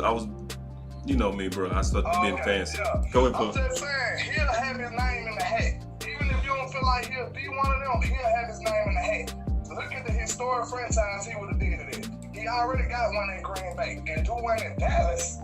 you know me, bro. I started being fancy. Yeah. Go ahead, I'm just saying, he'll have his name in the hat. Even if you don't feel like he'll be one of them, he'll have his name in the hat. Look at the historic franchise he would have did it in. He already got one in Green Bay. And do one in Dallas,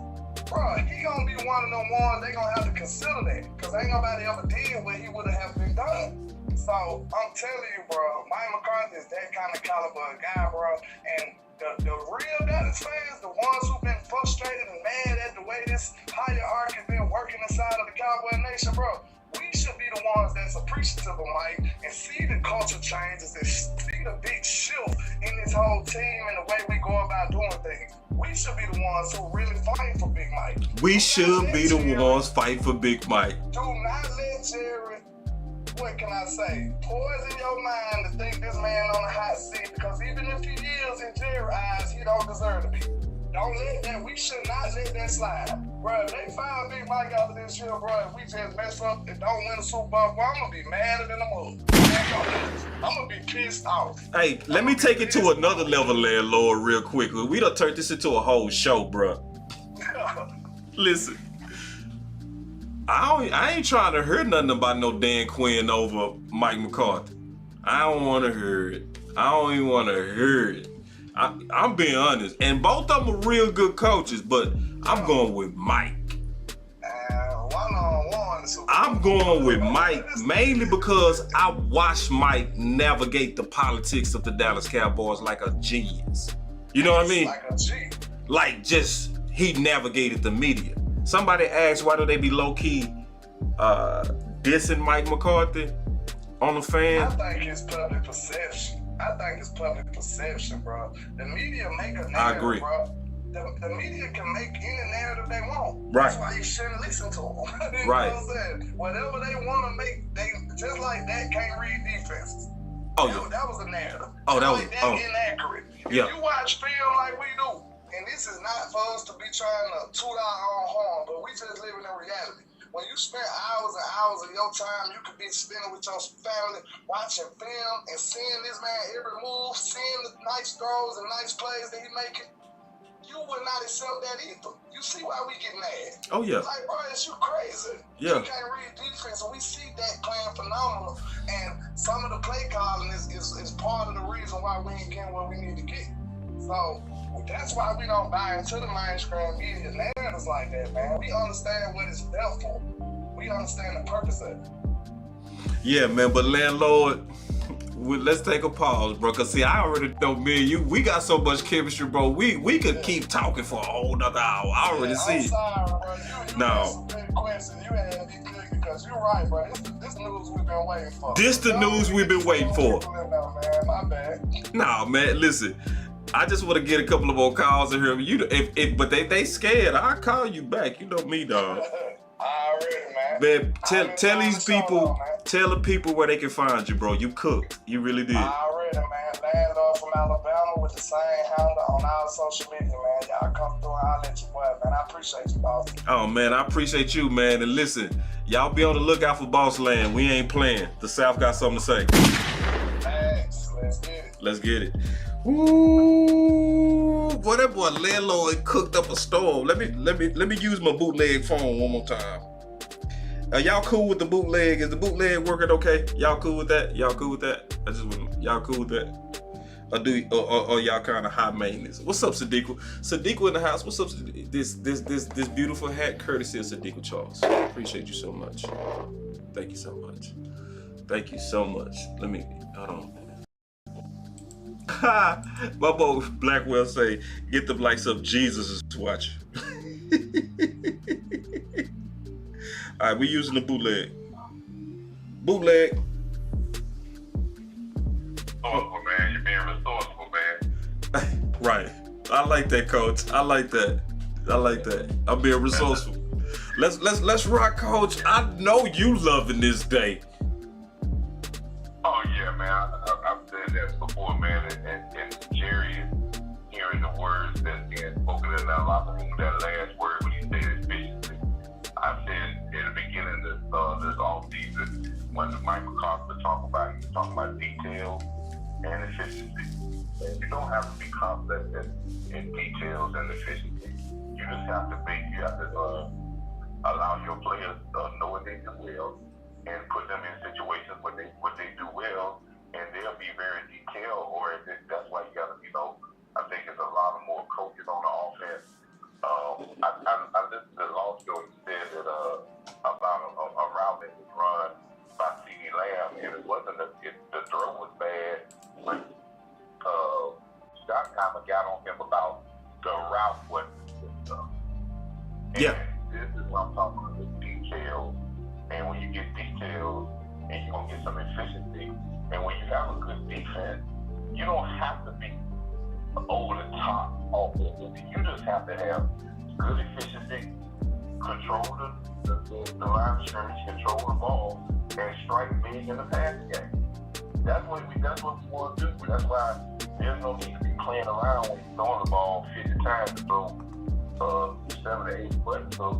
bro, he gonna be one of them ones they gonna have to consider that. Because ain't nobody ever did what he would have been done. So I'm telling you, bro, Mike McCarthy is that kind of caliber of guy, bro. And the real Dallas fans, the ones who've been frustrated and mad at the way this hierarchy been working inside of the Cowboy Nation, bro, we should be the ones that's appreciative of Mike and see the culture changes and see the big shift in this whole team and the way we go about doing things. We should be the ones who really fight for Big Mike. We should be the ones fight for Big Mike. Do not let Jerry, what can I say, poison your mind to think this man on the hot seat, because even if he is in Jerry's eyes, he don't deserve to be. Don't let that, we should not let that slide. Bro, if they find Big Mike after this year, bro, if we just mess up and don't win the Super Bowl, bro, I'm going to be madder than a mother. I'm going to be pissed off. Hey, let me take it to another level, landlord, real quick. We done turned this into a whole show, bro. Listen, I ain't trying to hear nothing about no Dan Quinn over Mike McCarthy. I don't want to hear it. I don't even want to hear it. I'm being honest, and both of them are real good coaches, but I'm going with Mike. I'm going with Mike mainly because I watched Mike navigate the politics of the Dallas Cowboys like a genius. You know what I mean? Like a G. Like just, he navigated the media. Somebody asked why do they be low-key dissing Mike McCarthy on the fan? I think it's public perception. bro. The media make a narrative, I agree. bro. the media can make any narrative they want. Right. That's why you shouldn't listen to them. You Right. know what I'm saying? Whatever they want to make, they just like that can't read defenses. Oh, That was a narrative. Oh, that was like that inaccurate. If yeah. you watch film like we do, and this is not for us to be trying to toot our own horn, but we just living in reality. When you spend hours and hours of your time, you could be spending with your family, watching film and seeing this man every move, seeing the nice throws and nice plays that he making. You would not accept that either. You see why we get mad. Oh, yeah. Like, bro, it's you crazy. Yeah. You can't read defense, and we see that playing phenomenal. And some of the play calling is part of the reason why we ain't getting what we need to get. So that's why we don't buy into the mainstream media narratives like that, man. We understand what it's there for. We understand the purpose of it. Yeah, man, but landlord, let's take a pause, bro. Cause see, I already know me and you, we got so much chemistry, bro. We could keep talking for a whole nother hour. I already see I'm it. sorry, bro. You No. asked some good questions. You had me good because you're right, bro. This news we've been waiting for. This the news we've been waiting for. No, man, my bad. Nah, man, listen. I just want to get a couple of more calls in here. But they scared. I'll call you back. You know me, dog. Already, man. Man, tell these people, tell the people where they can find you, bro. You cooked. You really did. Already, man. Landlord from Alabama with the same handle on our social media, man. Y'all come through and holler at your boy, man. I appreciate you, boss. Oh, man, I appreciate you, man. And listen, y'all be on the lookout for Boss Land. We ain't playing. The South got something to say. Thanks. Let's get it. Let's get it. Ooh, boy, that boy landlord cooked up a storm. Let me use my bootleg phone one more time. Are y'all cool with the bootleg? Is the bootleg working okay? Y'all cool with that? Y'all cool with that? Y'all cool with that? Or y'all kind of high maintenance? What's up, Sadiqa? Sadiqa in the house. What's up? This beautiful hat, courtesy of Sadiqa Charles. Appreciate you so much. Thank you so much. Thank you so much. Let me hold on. My boy Blackwell say, get the likes of Jesus is watching. All right, we using the bootleg. Bootleg. Oh, man, you're being resourceful, man. Right. I like that, coach. I like that. I'm being resourceful. Let's rock, coach. I know you loving this day. Oh, yeah, man. I've said that before, man. And Jerry is hearing the words that's being spoken in that locker room, that last word when he said efficiency. I said in the beginning of this offseason, when Mike McCarthy was talking about details and efficiency. And you don't have to be complex in details and efficiency. You just have to allow your players to know what they do well and put them in situations where they do well, and they'll be very detail oriented. That's why you got to, I think there's a lot of more coaches on the offense. I listened to the law show. He said that about a route that was run by CeeDee Lamb, and it wasn't the throw was bad, but Scott kind of got on him about the route wasn't good stuff. Yeah. This is what I'm talking about, with details. And when you get details, and you're going to get some efficiency, and when you have a good defense, you don't have to be over the top offensively. You just have to have good efficiency, control the line of scrimmage, control the ball, and strike big in the passing game. That's what we want to do. That's why there's no need to be playing around when you're throwing the ball 50 times to throw 7 to 8 buttons. So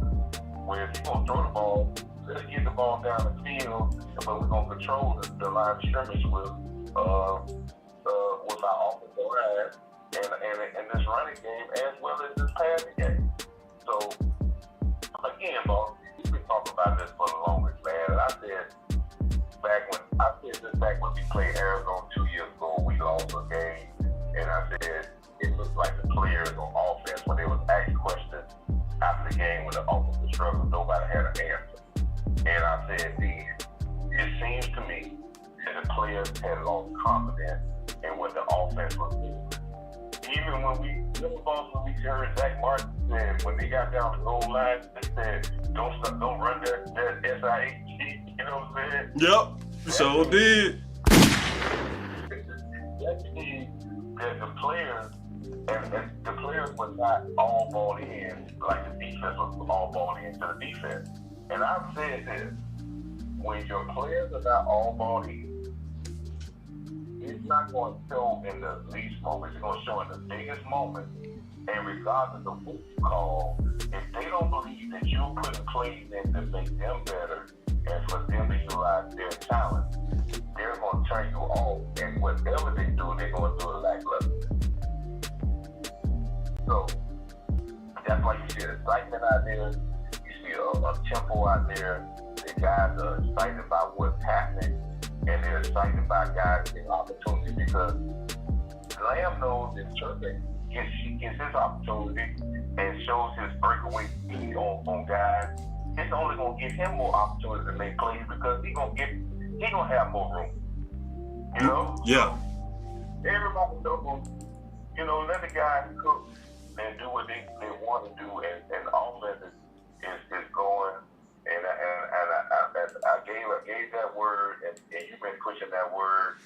where if you're going to throw the ball, let's get the ball down the field, but we're going to control the line of scrimmage with our offensive line and this running game as well as this passing game. So, again, boss, we've been talking about this for the longest, man. And I said back when we played Arizona 2 years ago, we lost a game, and I said it looked like the players on offense, when they was asked questions after the game when the offense was struggling, nobody had an answer. And I said then, it seems to me that the players had lost confidence in what the offense was doing. Even when we heard Zach Martin said, when they got down the goal line, they said, don't run that SIH, you know what I'm saying? Yep, so did. That means that the players And the players were not all bought in, like the defense was all bought into the defense. And I've said this, when your players are not all bought in, it's not going to show in the least moments. It's going to show in the biggest moments. And regardless of what you call, if they don't believe that you're putting plays in to make them better and for them to utilize their talent, they're going to turn you off. And whatever they do, they're going to do it lackluster. So that's why you see excitement out there. You see a tempo out there. The guys are excited about what's happening, and they're excited about guys getting opportunity because Lamb knows if Turpin gets his opportunity and shows his breakaway speed on guys, it's only gonna give him more opportunity to make plays because he gonna have more room. You know? Yeah. Everybody knows, let the guys cook and do what they want to do, and offense is going. And I gave that word, and you've been pushing that word.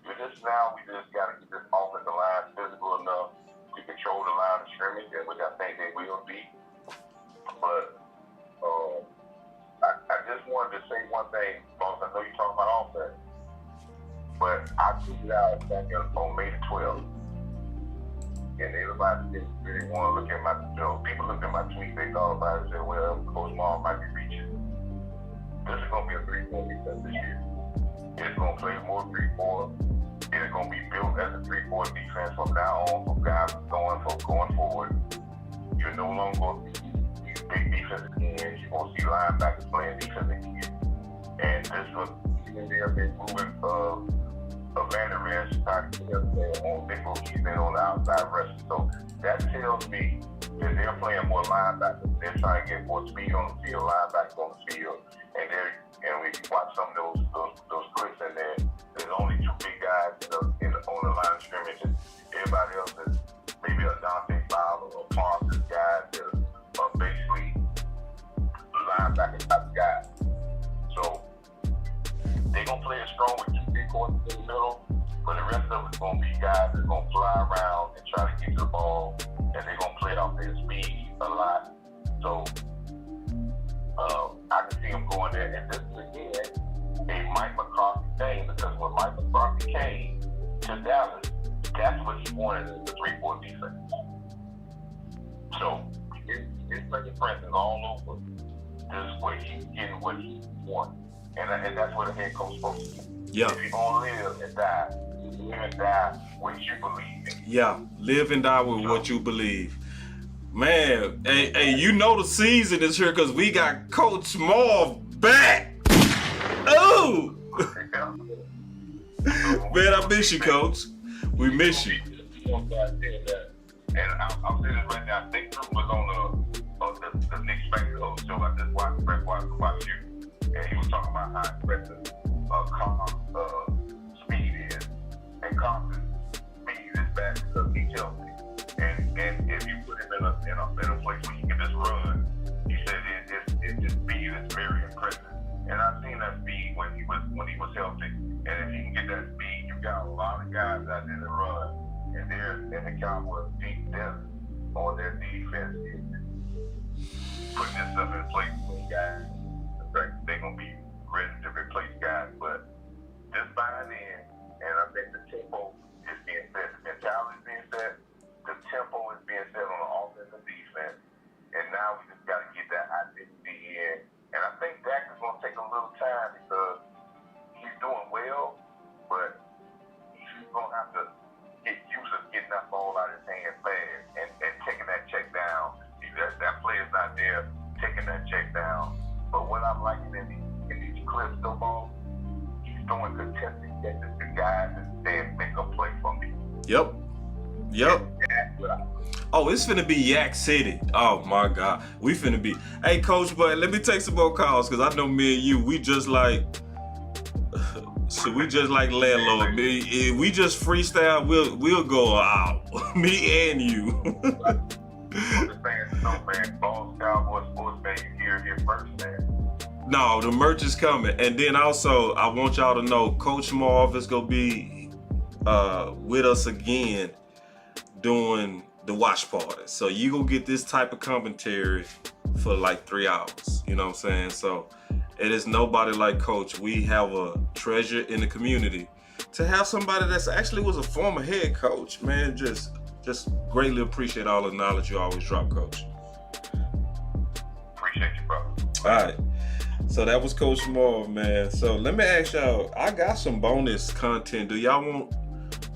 We just got to get this offensive line physical enough to control the line of scrimmage, which I think they will be. But I just wanted to say one thing, boss. I know you're talking about offense, but I tweeted out back on May the 12th. And everybody didn't really want to look at my, people looked at my tweet, they thought about it and said, well, Coach Maul might be reaching. This is going to be a 3-4 defense this year. It's going to play more 3-4. It's going to be built as a 3-4 defense from now on, from guys going forward. You're no longer going to see these big defensive ends. You're going to see linebackers playing defensive ends. And this was, they have been moving Van Rest, on nickel, he's been on the outside rushing. So that tells me that they're playing more linebackers. They're trying to get more speed on the field, linebackers on the field. And we watch some of those clips in there. There's only 2 big guys on the line of scrimmage. And everybody else is maybe a Dante Fowler or Parsons guys that are basically linebacker type guys. So they're going to play it strong with 2 big quarters in the middle, but the rest of it's going to be guys that's going to fly around and try to get to the ball, and they're going to play off their speed a lot. So I can see them going there. And this is, again, a Mike McCarthy thing, because when Mike McCarthy came to Dallas, that's what he wanted in the 3-4 defense. So his second presence all over. This is where he's getting what he wants. And that's what a head coach is supposed to do. Yeah. If you're going to live and die what you believe in. Yeah, live and die with what you believe. Man, hey, you know the season is here because we got Coach Marv back. Oh! Man, I miss you, Coach. We miss you. And I'll say this right now. Nick Drew was on the Nick Spangler show. I just watched you. And he was talking about how impressive speed is. And Compton's speed is bad because he tells me. And if you put him in a place where he can just run, he said his speed is very impressive. And I've seen that speed when he was healthy. And if he can get that speed, you got a lot of guys out there to run. And the Cowboys deep depth on their defense is putting this stuff in place for guys. They're going to be ready to replace guys, but just buying in, and I think the tempo is being set, the mentality is being set, the tempo is being set on the offense and defense, and now we just got to get that identity in. And I think Dak is going to take a little time because he's doing well, but he's going to have to get used to getting that ball out of his hand fast and taking that check down. That player's not there taking that check down. But what I'm liking in these clips, though, Bo, he's doing contested catches to guys that stand make a play for me. Yep. Oh, it's finna be Yak City. Oh my God, we finna be. Hey, Coach, but let me take some more calls because I know me and you, we just like landlord. We just freestyle. We'll go out. Me and you. The fans know, man. Boss Cowboy Sports, man. You hear it here first, man. No, the merch is coming, and then also I want y'all to know Coach Marv is gonna be with us again doing the watch party. So you gonna get this type of commentary for like 3 hours. You know what I'm saying? So it is nobody like Coach. We have a treasure in the community to have somebody that's actually was a former head coach. Man, just greatly appreciate all the knowledge you always drop, Coach. Appreciate you, bro. All right. So that was Coach Moore, man. So let me ask y'all, I got some bonus content. Do y'all want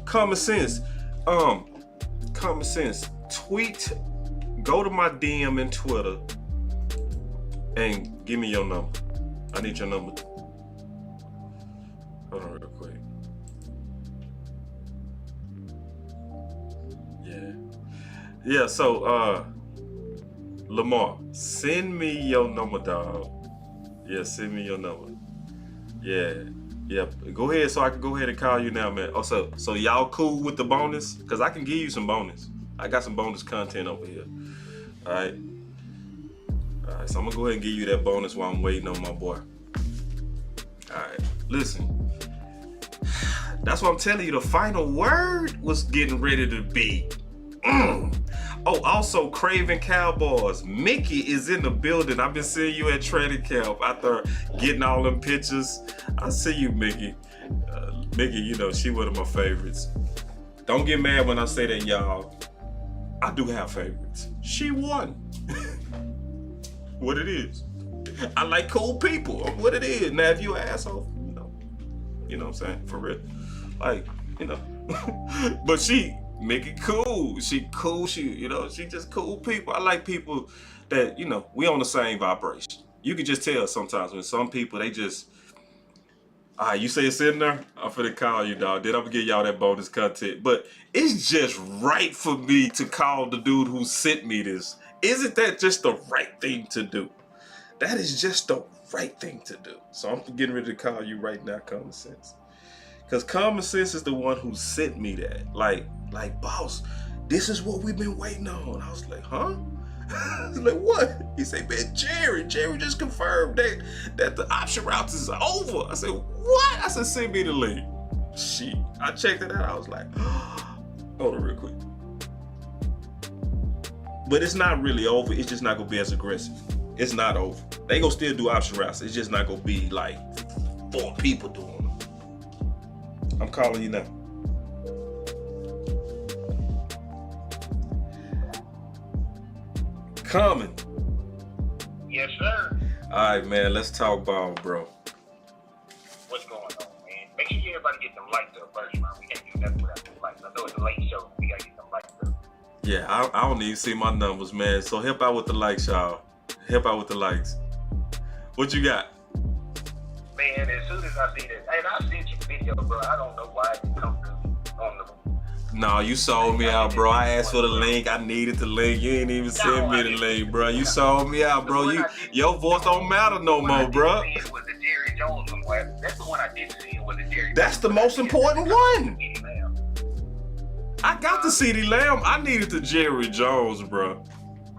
common sense? Common sense. Tweet, go to my DM in Twitter and give me your number. I need your number. Hold on real quick. Yeah, so Lamar, send me your number, dog. Yeah, send me your number. Yeah. Go ahead so I can go ahead and call you now, man. Oh, so y'all cool with the bonus? Because I can give you some bonus. I got some bonus content over here. All right, so I'm going to go ahead and give you that bonus while I'm waiting on my boy. All right, listen. That's what I'm telling you. The final word was getting ready to be. Oh, also, Craven Cowboys. Mickey is in the building. I've been seeing you at training camp after getting all them pictures. I see you, Mickey. Mickey, you know, she one of my favorites. Don't get mad when I say that, y'all. I do have favorites. She won. What it is. I like cool people. What it is. Now, if you an asshole, you know what I'm saying? For real. Like, you know. But she... Make it cool. She cool. She just cool people. I like people that, we on the same vibration. You can just tell sometimes when some people, they just, you say it's in there, I'm finna call you, dog. Then I'm gonna give y'all that bonus content. But it's just right for me to call the dude who sent me this. Isn't that just the right thing to do? That is just the right thing to do. So I'm getting ready to call you right now, Common Sense. Because Common Sense is the one who sent me that. Like, boss, this is what we've been waiting on. I was like, huh? I was like, what? He said, man, Jerry just confirmed that the option routes is over. I said, what? I said, send me the link. Shit. I checked it out. I was like, hold on real quick. But it's not really over. It's just not going to be as aggressive. It's not over. They going to still do option routes. It's just not going to be like 4 people doing them. I'm calling you now. Common. Yes, sir. All right, man. Let's talk ball, bro. What's going on, man? Make sure everybody get them lights up first, man. We can't do nothing without them lights. I know it's a late show. We gotta get them lights up. Yeah, I don't even see my numbers, man. So help out with the likes, y'all. Help out with the likes. What you got? Man, as soon as I see this, and I sent you video, bro. I don't know why it didn't come through on the. No, you sold me out, bro. I asked for the link. I needed the link. You ain't even send me the link, bro. You sold me out, bro. Your voice don't matter no more, bro. It was the Jerry Jones one. That's the one I did see. It was the Jerry. That's the most important one. I got the CeeDee Lamb. I needed the Jerry Jones, bro.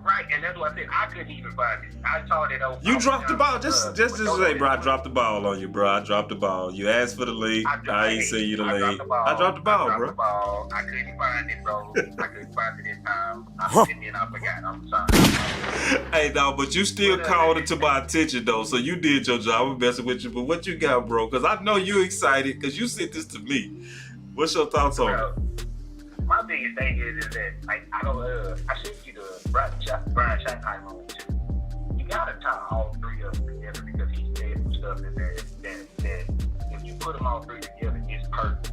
Right, and that's what I said. I couldn't even find it. I saw that over. You dropped the ball. Just say, bro, I dropped the ball on you, bro. I dropped the ball. You asked for the link. I ain't send you the link. I dropped the ball, bro. I couldn't find it, bro. I couldn't find it in time. And then I forgot. I'm sorry. Hey, dog, but you still called it to my attention, though. So you did your job. I'm messing with you. But what you got, bro? Because I know you excited because you sent this to me. What's your thoughts on it? My biggest thing is that I sent you the Brian Schottenheimer one too. You gotta tie all 3 of them together because he said some stuff in there that if you put them all 3 together, it's perfect.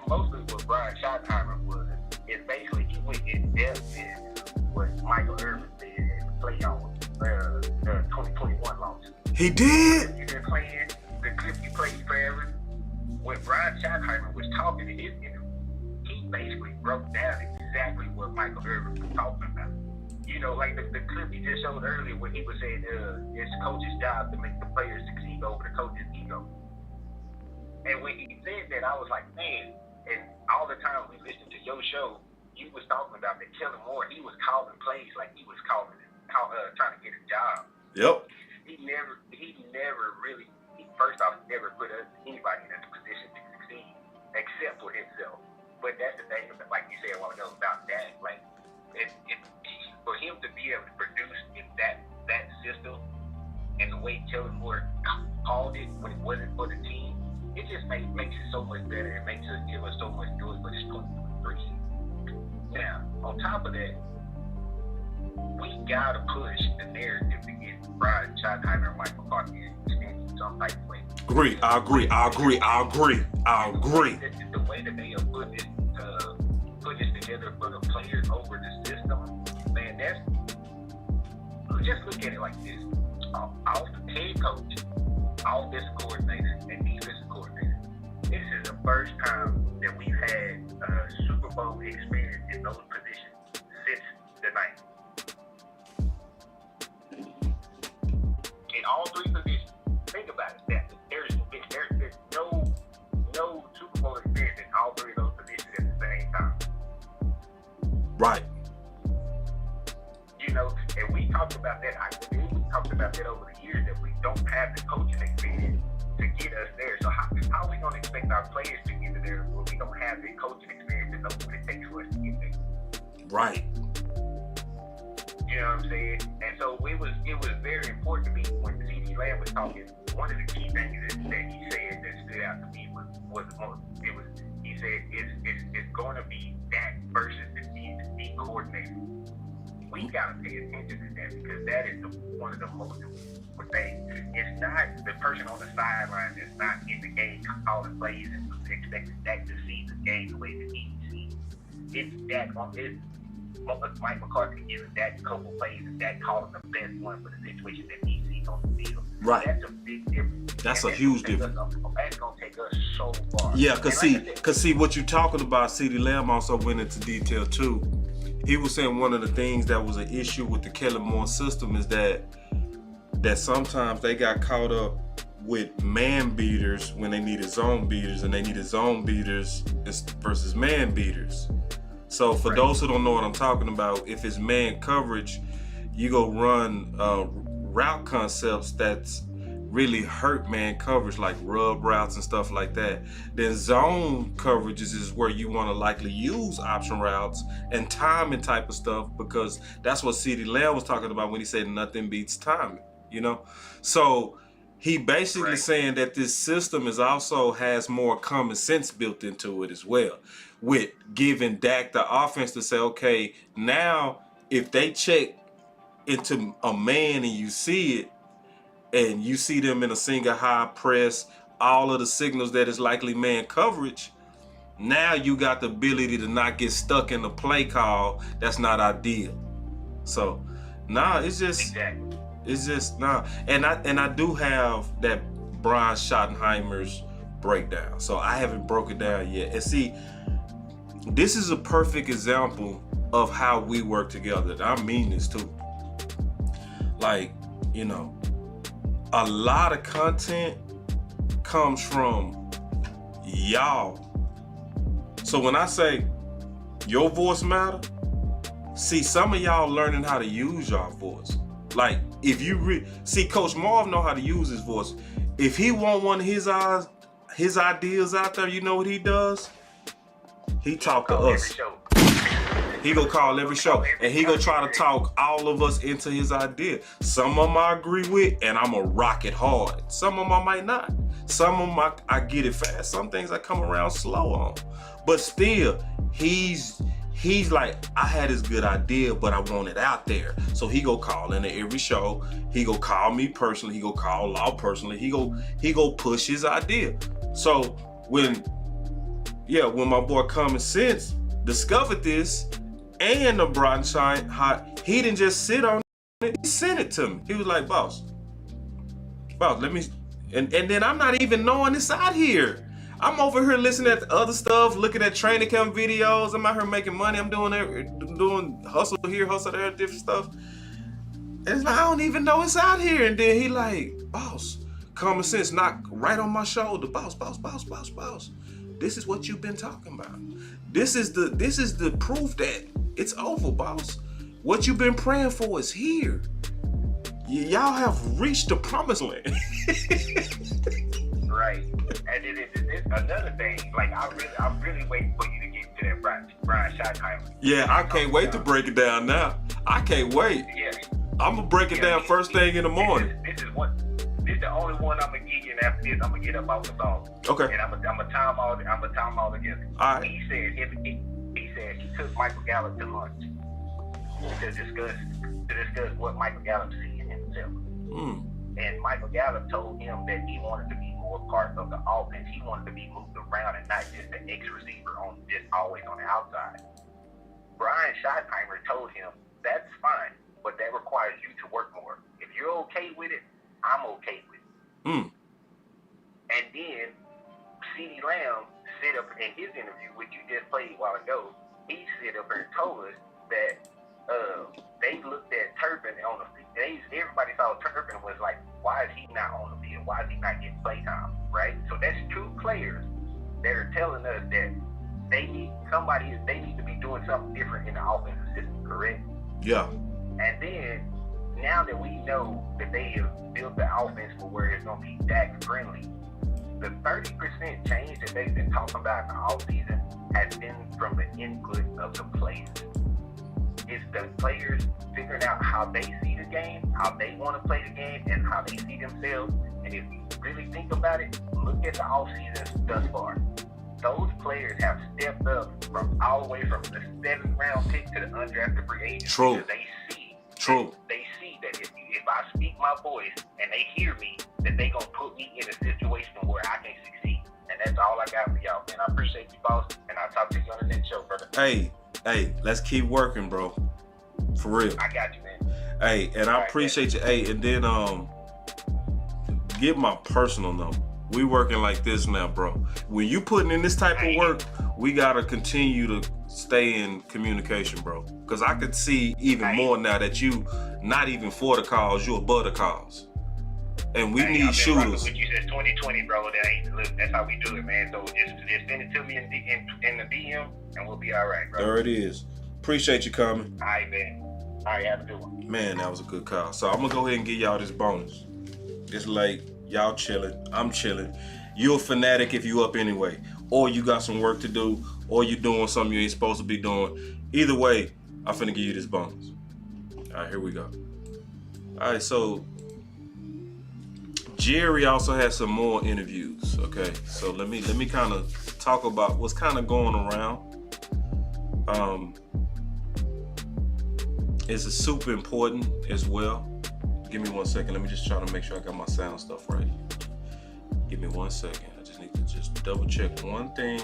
Mostly what Brian Schottenheimer was is basically he went in depth in what Michael Irvin did in the playoffs, the 2021 loss. He did. You've been playing the clip you played forever. When Brian Schottenheimer was talking in his interview, he basically broke down exactly what Michael Irvin was talking about. Like the clip he just showed earlier when he was saying it's coach's job to make the players succeed over the coach's ego. And when he said that, I was like, man, and all the time we listened to your show, you was talking about that Kellen Moore, he was calling plays like he was trying to get a job. Yep. He never really, first off, never put anybody in a position to succeed except for himself. But that's the thing, like you said a while ago, about when it wasn't for the team, it just makes it so much better. It makes it give us so much joy for this 2023. Now, on top of that, we gotta push the narrative to get Brian Schottenheimer and Mike McCarthy in some type of way. I agree. The way that they have put this together for the players over the system, man, just look at it like this. Off the head coach, offensive coordinator, and defensive coordinator. This is the first time that we've had Super Bowl experience in those positions since the 90s. In all three positions, think about it. There's no Super Bowl experience in all three of those positions at the same time. Right. You know, and we talked about that. We talked about that over the years, that we don't have the coaching experience to get us there. So how are we going to expect our players to get there when we don't have the coaching experience to know what it takes for us to get there? Right. You know what I'm saying? And so it was very important to me when C.D. Lamb was talking. One of the key things that he said that stood out to me he said it's going to be Dak versus the D coordinator. We gotta pay attention to that, because that is one of the most important things. It's not the person on the sideline that's not in the game calling plays and expecting Dak to see the game the way that he sees. It's Dak on his. Mike McCarthy giving Dak a couple plays and Dak calling the best one for the situation that he sees on the field. Right. That's a big difference. That's a huge difference. That's gonna take us so far. Yeah, cause see what you're talking about. C.D. Lamb also went into detail too. He was saying one of the things that was an issue with the Kellen Moore system is that sometimes they got caught up with man beaters when they needed zone beaters, and they needed zone beaters versus man beaters. So for those who don't know what I'm talking about, if it's man coverage, you go run route concepts that's really hurt man coverage, like rub routes and stuff like that. Then zone coverages is where you want to likely use option routes and timing type of stuff, because that's what C.D. Lamb was talking about when he said nothing beats timing, you know? So he basically saying that this system is also has more common sense built into it as well, with giving Dak the offense to say, okay, now if they check into a man and you see it, and you see them in a single high press, all of the signals that is likely man coverage, now you got the ability to not get stuck in the play call that's not ideal. So it's just and I do have that Brian Schottenheimer's breakdown. So I haven't broke it down yet. And see, this is a perfect example of how we work together. I mean this too. Like, you know, a lot of content comes from y'all. So when I say your voice matter, see, some of y'all learning how to use y'all voice. Like, if you see, Coach Marv know how to use his voice. If he want one of his ideas out there, you know what he does? He talk to us. He go call every show, and he go try to talk all of us into his idea. Some of them I agree with, and I'm gonna rock it hard. Some of them I might not. Some of them I get it fast. Some things I come around slow on. But still, he's like, I had this good idea, but I want it out there. So he go call into every show. He go call me personally. He go call Law personally. He go push his idea. So when my boy Common Sense discovered this, and the Brian Shine, he didn't just sit on it, he sent it to me. He was like, boss, let me, and then I'm not even knowing this out here. I'm over here listening to other stuff, looking at training camp videos. I'm out here making money. I'm doing hustle here, hustle there, different stuff. And it's like, I don't even know it's out here. And then he like, boss, Common Sense knock right on my shoulder. Boss. This is what you've been talking about. This is the proof that it's over, boss. What you've been praying for is here. Y'all have reached the promised land. Right. And then another thing, like I'm really waiting for you to get to that Brian Schottenheimer. Yeah, I can't wait to break it down now. I can't wait. Yeah. I'm gonna break it down first thing in the morning. This is the only one I'm gonna give you, and after this, I'm gonna get up off the phone. Okay. And I'm gonna tie them all together. All right. He said he took Michael Gallup to lunch to discuss what Michael Gallup sees in himself. And Michael Gallup told him that he wanted to be more part of the offense. He wanted to be moved around and not just the X receiver just always on the outside. Brian Schottenheimer told him, that's fine, but that requires you to work more. If you're okay with it, I'm okay with it. And then CeeDee Lamb sit up in his interview, which you just played a while ago, he sit up and told us that they looked at Turpin on the field. Everybody saw Turpin was like, why is he not on the field? Why is he not getting play time? Right? So that's two players that are telling us that they need to be doing something different in the offensive system, correct? Yeah. And then now that we know that they have built the offense for where it's going to be Dak friendly, the 30% change that they've been talking about in the offseason has been from the input of the players. It's the players figuring out how they see the game, how they want to play the game, and how they see themselves. And if you really think about it, look at the offseason thus far. Those players have stepped up from all the way from the 7th round pick to the undrafted free agent. True. Because they see. True. They see that if I speak my voice and they hear me, that they gonna put me in a situation where I can succeed. And that's all I got for y'all, man. I appreciate you, boss, and I'll talk to you on the next show, brother. Hey, let's keep working, bro. For real. I got you, man. Hey, and I appreciate you. Hey, and then get my personal number. We working like this now, bro. When you putting in this type of work, we gotta continue to stay in communication, bro. Cause I could see even more now that you not even for the cause, you above the cause. And we need shooters. With you since 2020, bro. That's how we do it, man. So just send it to me in the DM, and we'll be all right, bro. There it is. Appreciate you coming. All right, man. All right, have a good one. Man, that was a good call. So I'm gonna go ahead and give y'all this bonus. It's late. Y'all chilling. I'm chilling. You're a fanatic if you up anyway, or you got some work to do, or you doing something you ain't supposed to be doing. Either way, I'm finna give you this bonus. All right, here we go. All right, so Jerry also has some more interviews. Okay, so let me kind of talk about what's kind of going around. It's super important as well. Give me 1 second. Let me just try to make sure I got my sound stuff right. Give me 1 second. I just need to just double check one thing.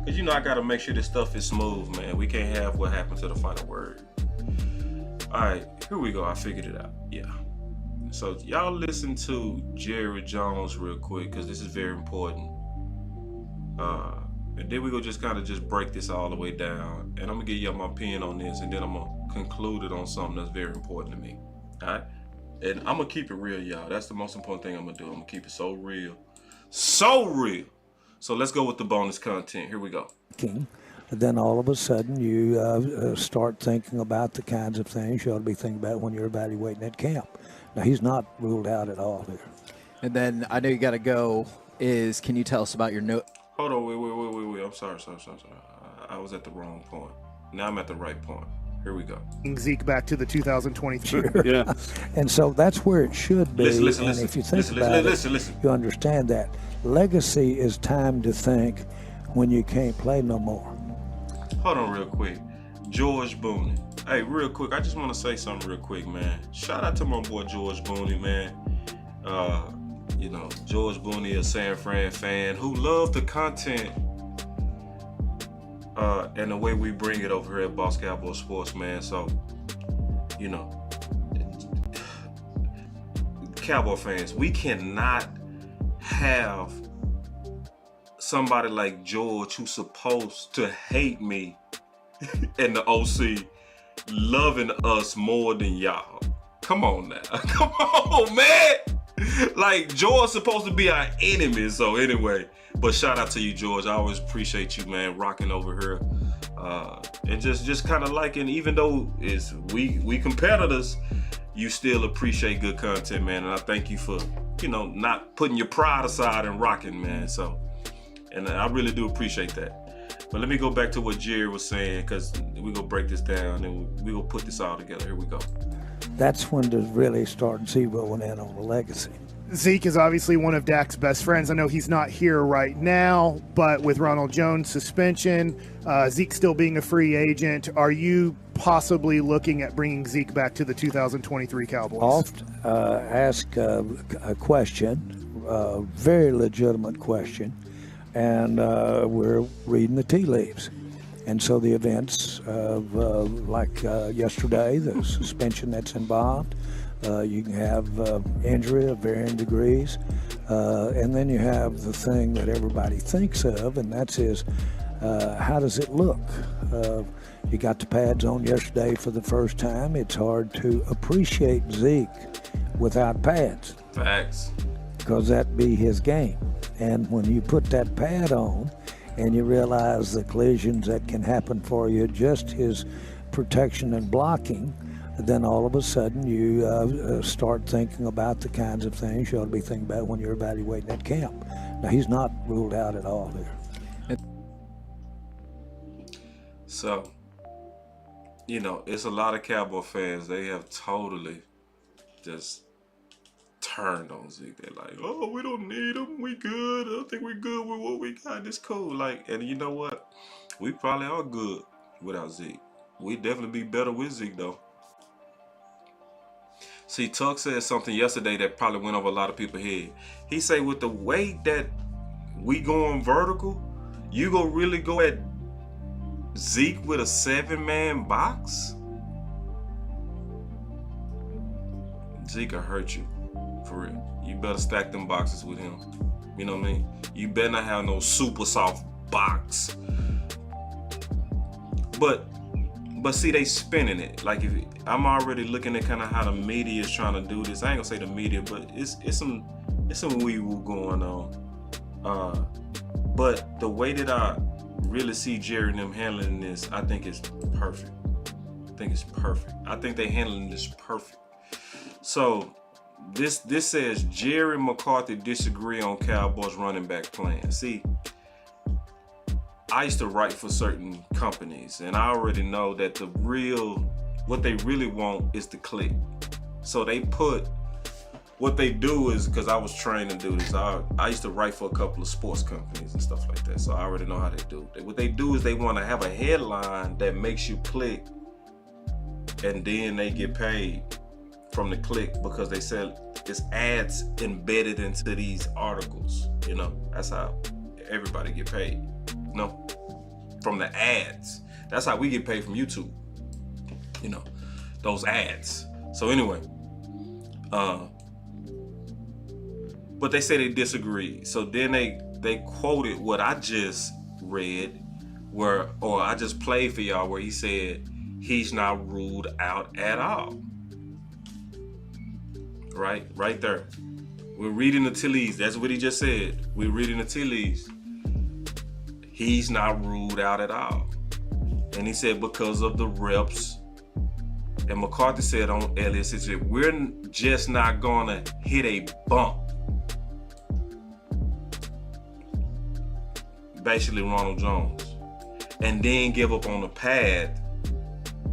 Cause you know I gotta make sure this stuff is smooth, man. We can't have what happened to the final word. All right, here we go. I figured it out. Yeah. So y'all listen to Jerry Jones real quick, cause this is very important. And then we go just kind of just break this all the way down. And I'm gonna give y'all my opinion on this, and then I'm gonna conclude it on something that's very important to me. All right. And I'm gonna keep it real, y'all. That's the most important thing I'm gonna do. I'm gonna keep it so real. So real. So let's go with the bonus content. Here we go. Then all of a sudden you start thinking about the kinds of things you ought to be thinking about when you're evaluating at camp. Now, he's not ruled out at all here. And then I know you got to go. Can you tell us about your note? Hold on, wait. I'm sorry. I was at the wrong point. Now I'm at the right point. Here we go. Zeke back to the 2023. Yeah. And so that's where it should be. Listen. And if you think about it, you understand that. Legacy is time to think when you can't play no more. Hold on real quick. George Booney. Hey, real quick, I just want to say something real quick, man. Shout out to my boy George Booney, man. You know, George Booney, a San Fran fan who loved the content and the way we bring it over here at Boss Cowboy Sports, man. So, you know, Cowboy fans, we cannot have somebody like George who's supposed to hate me and the OC loving us more than y'all. Come on now. Come on, man. Like, George's supposed to be our enemy. So anyway, but shout out to you, George. I always appreciate you, man, rocking over here. And just kind of liking, even though it's we competitors, you still appreciate good content, man. And I thank you for, you know, not putting your pride aside and rocking, man. So, and I really do appreciate that. But let me go back to what Jerry was saying, because we're going to break this down and we're going to put this all together. Here we go. That's when to really start zeroing in on the legacy. Zeke is obviously one of Dak's best friends. I know he's not here right now, but with Ronald Jones' suspension, Zeke still being a free agent, are you possibly looking at bringing Zeke back to the 2023 Cowboys? Oft ask a question, a very legitimate question, and we're reading the tea leaves. And so the events of like yesterday, the suspension that's involved, you can have injury of varying degrees, and then you have the thing that everybody thinks of, and that's how does it look? You got the pads on yesterday for the first time. It's hard to appreciate Zeke without pads. Facts. Because that'd be his game. And when you put that pad on and you realize the collisions that can happen for you, just his protection and blocking, then all of a sudden you start thinking about the kinds of things you ought to be thinking about when you're evaluating at camp. Now, he's not ruled out at all here. So, it's a lot of Cowboy fans. They have totally just turned on Zeke. They're like, oh, we don't need him. We good. I think we're good with what we got. It's cool. And you know what? We probably are good without Zeke. We'd definitely be better with Zeke, though. See, Tuck said something yesterday that probably went over a lot of people's head. He said, with the way that we going vertical, you go really go at Zeke with a 7-man box? Zeke will hurt you, for real. You better stack them boxes with him. You know what I mean? You better not have no super soft box. But see, they spinning it. Like, if I'm already looking at kind of how the media is trying to do this. I ain't gonna say the media, but it's some wee-woo going on. But the way that I really see Jerry and them handling this, I think it's perfect. I think they handling this perfect. So this says Jerry McCarthy disagree on Cowboys running back plan. See, I used to write for certain companies, and I already know that what they really want is to click. So they put, what they do is, because I was trained to do this, I used to write for a couple of sports companies and stuff like that, so I already know how they do it. What they do is they want to have a headline that makes you click, and then they get paid from the click because they sell it's ads embedded into these articles. That's how everybody get paid. From the ads. That's how we get paid from YouTube. Those ads. So anyway, but they say they disagree. So then they quoted what I just read, or I just played for y'all, where he said he's not ruled out at all. Right there. We're reading the tea leaves. That's what he just said. We're reading the tea leaves. He's not ruled out at all. And he said because of the reps. And McCarthy said on Elliott, he said, we're just not gonna hit a bump. Basically Ronald Jones. And then give up on the pad.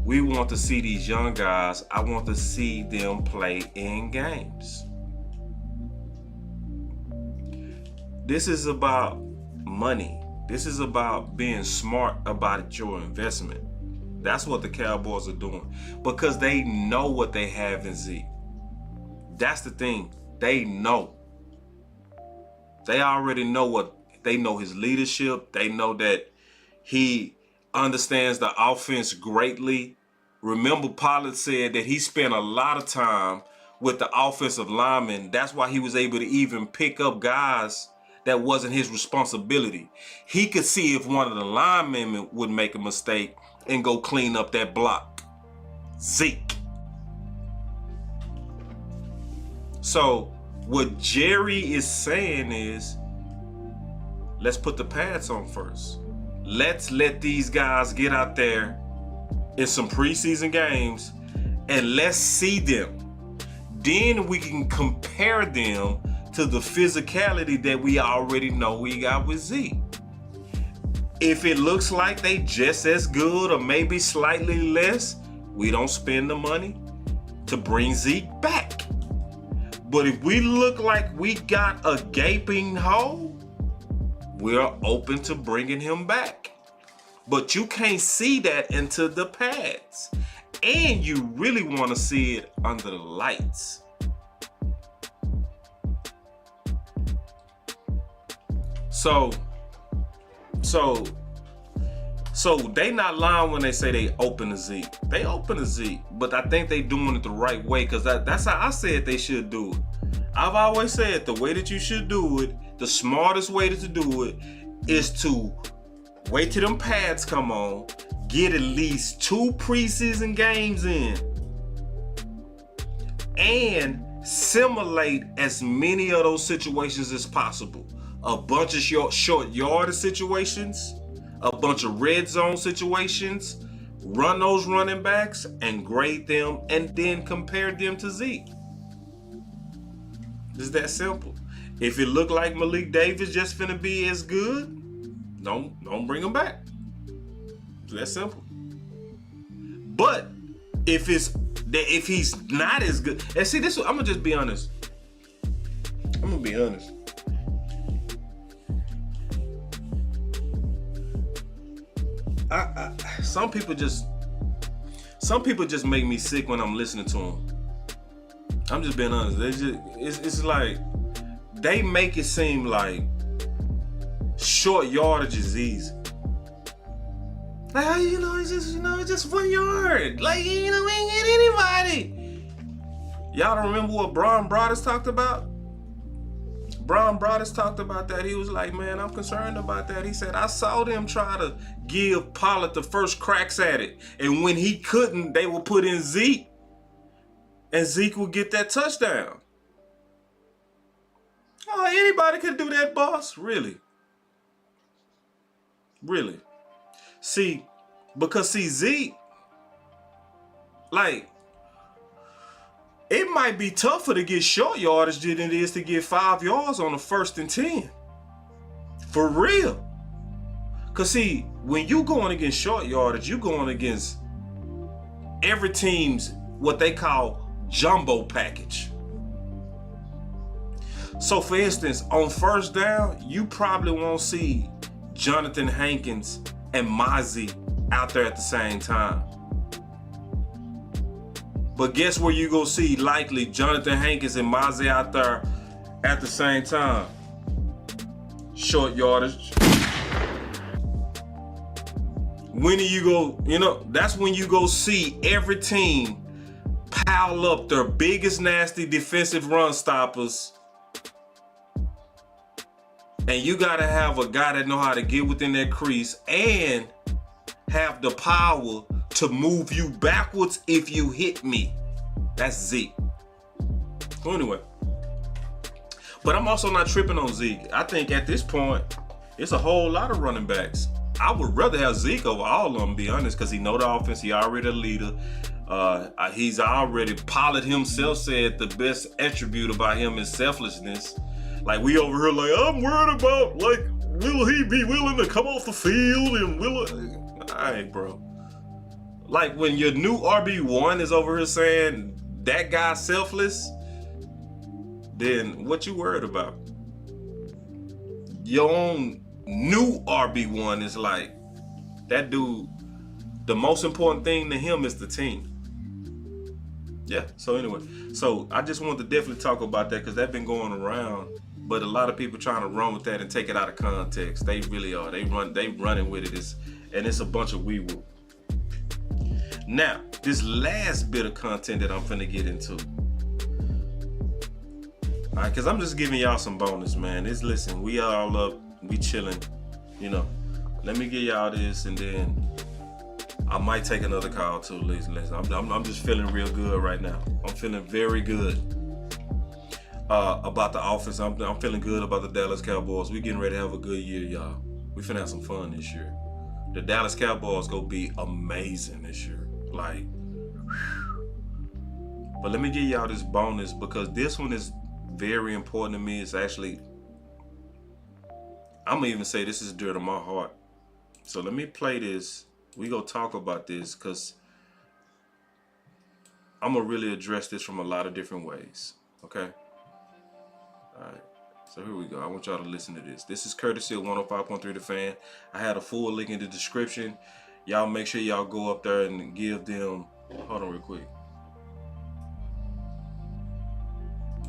We want to see these young guys. I want to see them play in games. This is about money. This is about being smart about your investment. That's what the Cowboys are doing, because they know what they have in Zeke. That's the thing. They know. They already know they know his leadership. They know that he understands the offense greatly. Remember, Pollard said that he spent a lot of time with the offensive linemen. That's why he was able to even pick up guys that wasn't his responsibility. He could see if one of the linemen would make a mistake and go clean up that block. Zeke. So what Jerry is saying is, let's put the pads on first. Let's let these guys get out there in some preseason games and let's see them. Then we can compare them to the physicality that we already know we got with Zeke. If it looks like they just as good or maybe slightly less, we don't spend the money to bring Zeke back. But if we look like we got a gaping hole, we're open to bringing him back. But you can't see that into the pads. And you really want to see it under the lights. So they not lying when they say they open the Zeke. They open the Zeke, but I think they doing it the right way, because that's how I said they should do it. I've always said the way that you should do it, the smartest way to do it, is to wait till them pads come on, get at least 2 preseason games in, and simulate as many of those situations as possible. A bunch of short yardage situations, a bunch of red zone situations, run those running backs and grade them, and then compare them to Zeke. It's that simple. If it look like Malik Davis just finna be as good, don't bring him back. It's that simple. But if he's not as good, and see this, I'm gonna just be honest. I'm gonna be honest. Some people just make me sick when I'm listening to them. I'm just being honest. It's like they make it seem like short yardage is easy. Like, it's just 1 yard. Like, we ain't get anybody. Y'all don't remember what Brian Broaddus talked about? Brian Broaddus talked about that. He was like, man, I'm concerned about that. He said, I saw them try to give Pollard the first cracks at it. And when he couldn't, they would put in Zeke. And Zeke would get that touchdown. Oh, anybody could do that, boss? Really? Really? Because Zeke, like, it might be tougher to get short yardage than it is to get 5 yards on a 1st and 10. For real. Because see, when you going against short yardage, you going against every team's what they call jumbo package. So for instance, on 1st down, you probably won't see Jonathan Hankins and Mozzie out there at the same time. But guess where you gonna see likely Jonathan Hankins and Mozzie out there at the same time? Short yardage. When do you go, that's when you go see every team pile up their biggest nasty defensive run stoppers. And you gotta have a guy that know how to get within that crease and have the power to move you backwards if you hit me. That's Zeke. So anyway, but I'm also not tripping on Zeke. I think at this point, it's a whole lot of running backs. I would rather have Zeke over all of them, be honest, because he know the offense. He already a leader. He's already, Pollard himself said the best attribute about him is selflessness. Like, we over here like, I'm worried about, like, will he be willing to come off the field and all right, bro. Like, when your new RB1 is over here saying that guy's selfless, then what you worried about? Your own new RB1 is like, that dude, the most important thing to him is the team. Yeah, so anyway, so I just wanted to definitely talk about that because that's been going around, but a lot of people trying to run with that and take it out of context. They really are. They running with it, and it's a bunch of wee-woo. Now, this last bit of content that I'm finna get into. All right, because I'm just giving y'all some bonus, man. Listen, we all up, we chilling, Let me give y'all this, and then I might take another call too. Listen. I'm just feeling real good right now. I'm feeling very good about the offense. I'm feeling good about the Dallas Cowboys. We getting ready to have a good year, y'all. We finna have some fun this year. The Dallas Cowboys gonna be amazing this year. Like, whew. But let me give y'all this bonus because this one is very important to me. It's actually, I'm gonna even say this is dear to my heart. So let me play this. We gonna talk about this because I'm gonna really address this from a lot of different ways. Okay. All right. So here we go. I want y'all to listen to this. This is courtesy of 105.3 The Fan. I had a full link in the description. Y'all make sure y'all go up there and give them. Hold on real quick.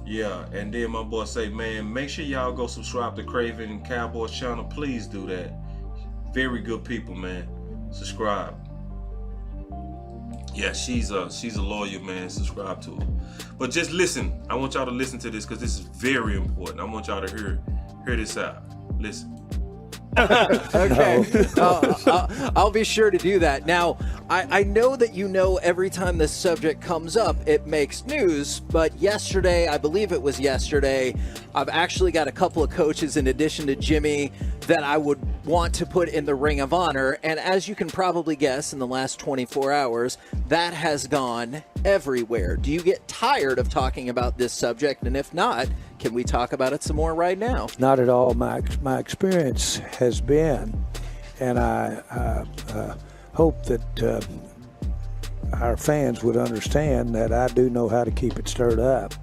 Yeah, and then my boy say, man, make sure y'all go subscribe to Craven Cowboys channel. Please do that. Very good people, man. Subscribe. Yeah, she's a lawyer, man. Subscribe to her. But just listen. I want y'all to listen to this because this is very important. I want y'all to hear this out. Listen. Okay. I'll be sure to do that. Now, I know that you know every time this subject comes up, it makes news, but yesterday, I believe it was yesterday, I've actually got a couple of coaches in addition to Jimmy that I would want to put in the Ring of Honor, and as you can probably guess, in the last 24 hours, that has gone everywhere. Do you get tired of talking about this subject? And if not, can we talk about it some more right now? Not at all. My experience has been, and I hope that our fans would understand that I do know how to keep it stirred up.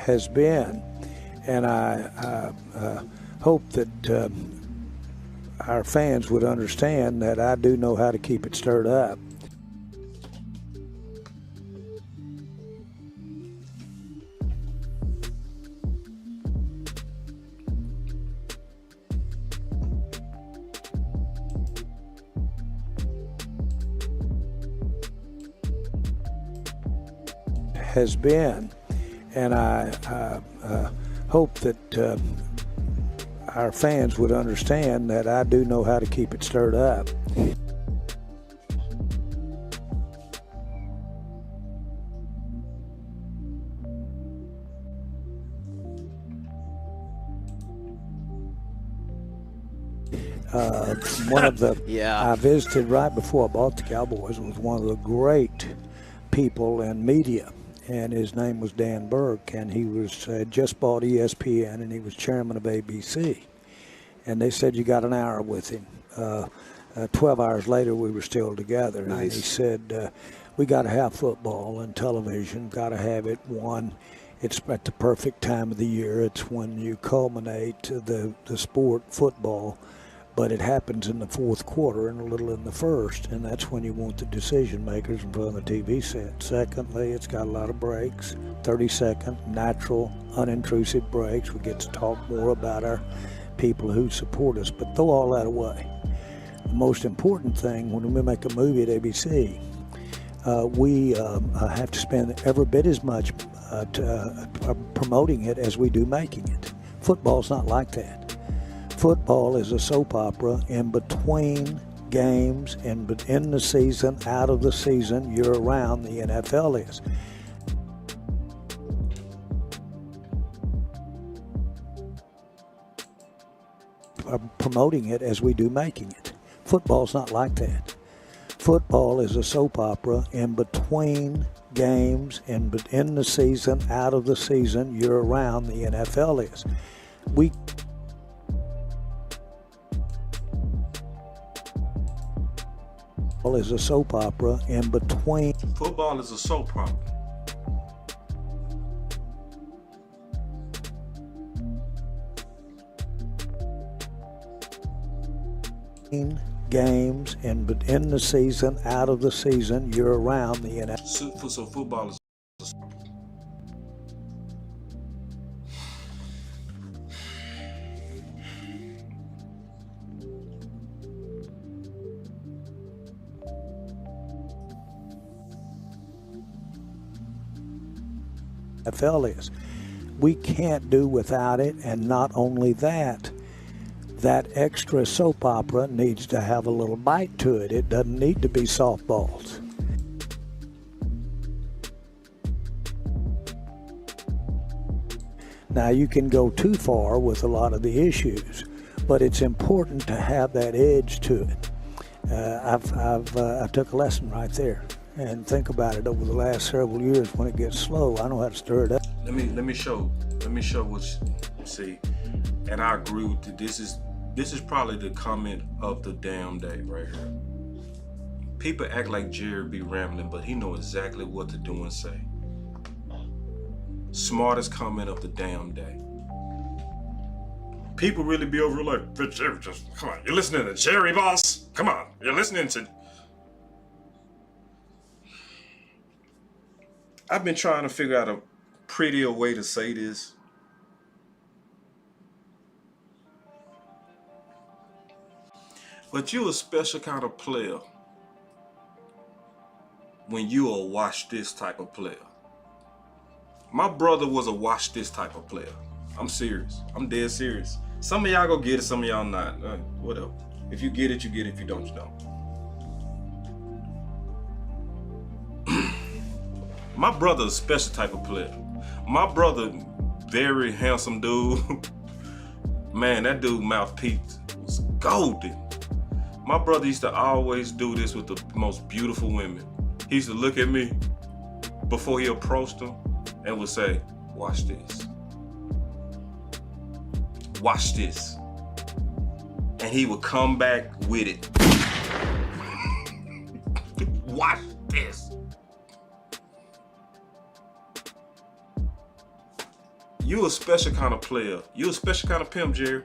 Has been, and I hope that our fans would understand that I do know how to keep it stirred up. Has been. And I hope that our fans would understand that I do know how to keep it stirred up. One of the I visited right before I bought the Cowboys was one of the great people in media. And his name was Dan Burke, and he was just bought ESPN, and he was chairman of ABC. And they said you got an hour with him. 12 hours later, we were still together. Nice. And he said, we got to have football and television, got to have it. One, it's at the perfect time of the year. It's when you culminate the sport, football. But it happens in the fourth quarter and a little in the first, and that's when you want the decision makers in front of the TV set. Secondly, it's got a lot of breaks, 30-second, natural, unintrusive breaks. We get to talk more about our people who support us, but throw all that away. The most important thing when we make a movie at ABC, we have to spend every bit as much promoting it as we do making it. Football's not like that. Football is a soap opera in between games, in the season, out of the season, year round. The NFL is. Promoting it as we do making it. Football's not like that. Football is a soap opera in between games, in the season, out of the season, year round. The NFL is. Football is a soap opera in between. Football is a soap opera. Games in the season, out of the season, year round. The NFL. So football is. NFL is. We can't do without it, and not only that, that extra soap opera needs to have a little bite to it. It doesn't need to be softballs. Now, you can go too far with a lot of the issues, but it's important to have that edge to it. I took a lesson right there, and think about it over the last several years. When it gets slow, I know how to stir it up. Let me show what you see, and I agree with you. This is probably the comment of the damn day right here. People act like Jerry be rambling, but he know exactly what to do and say. Smartest comment of the damn day. People really be over like, Jerry, just come on. You're listening to Jerry, boss. Come on, you're listening to. I've been trying to figure out a prettier way to say this. But you a special kind of player when you a watch this type of player. My brother was a watch this type of player. I'm serious. I'm dead serious. Some of y'all go get it, some of y'all not. Whatever. If you get it, you get it. If you don't, you don't. My brother a special type of player. My brother, very handsome dude. Man, that dude mouthpiece was golden. My brother used to always do this with the most beautiful women. He used to look at me before he approached them and would say, watch this. Watch this. And he would come back with it. Watch this. You a special kind of player. You a special kind of pimp, Jerry.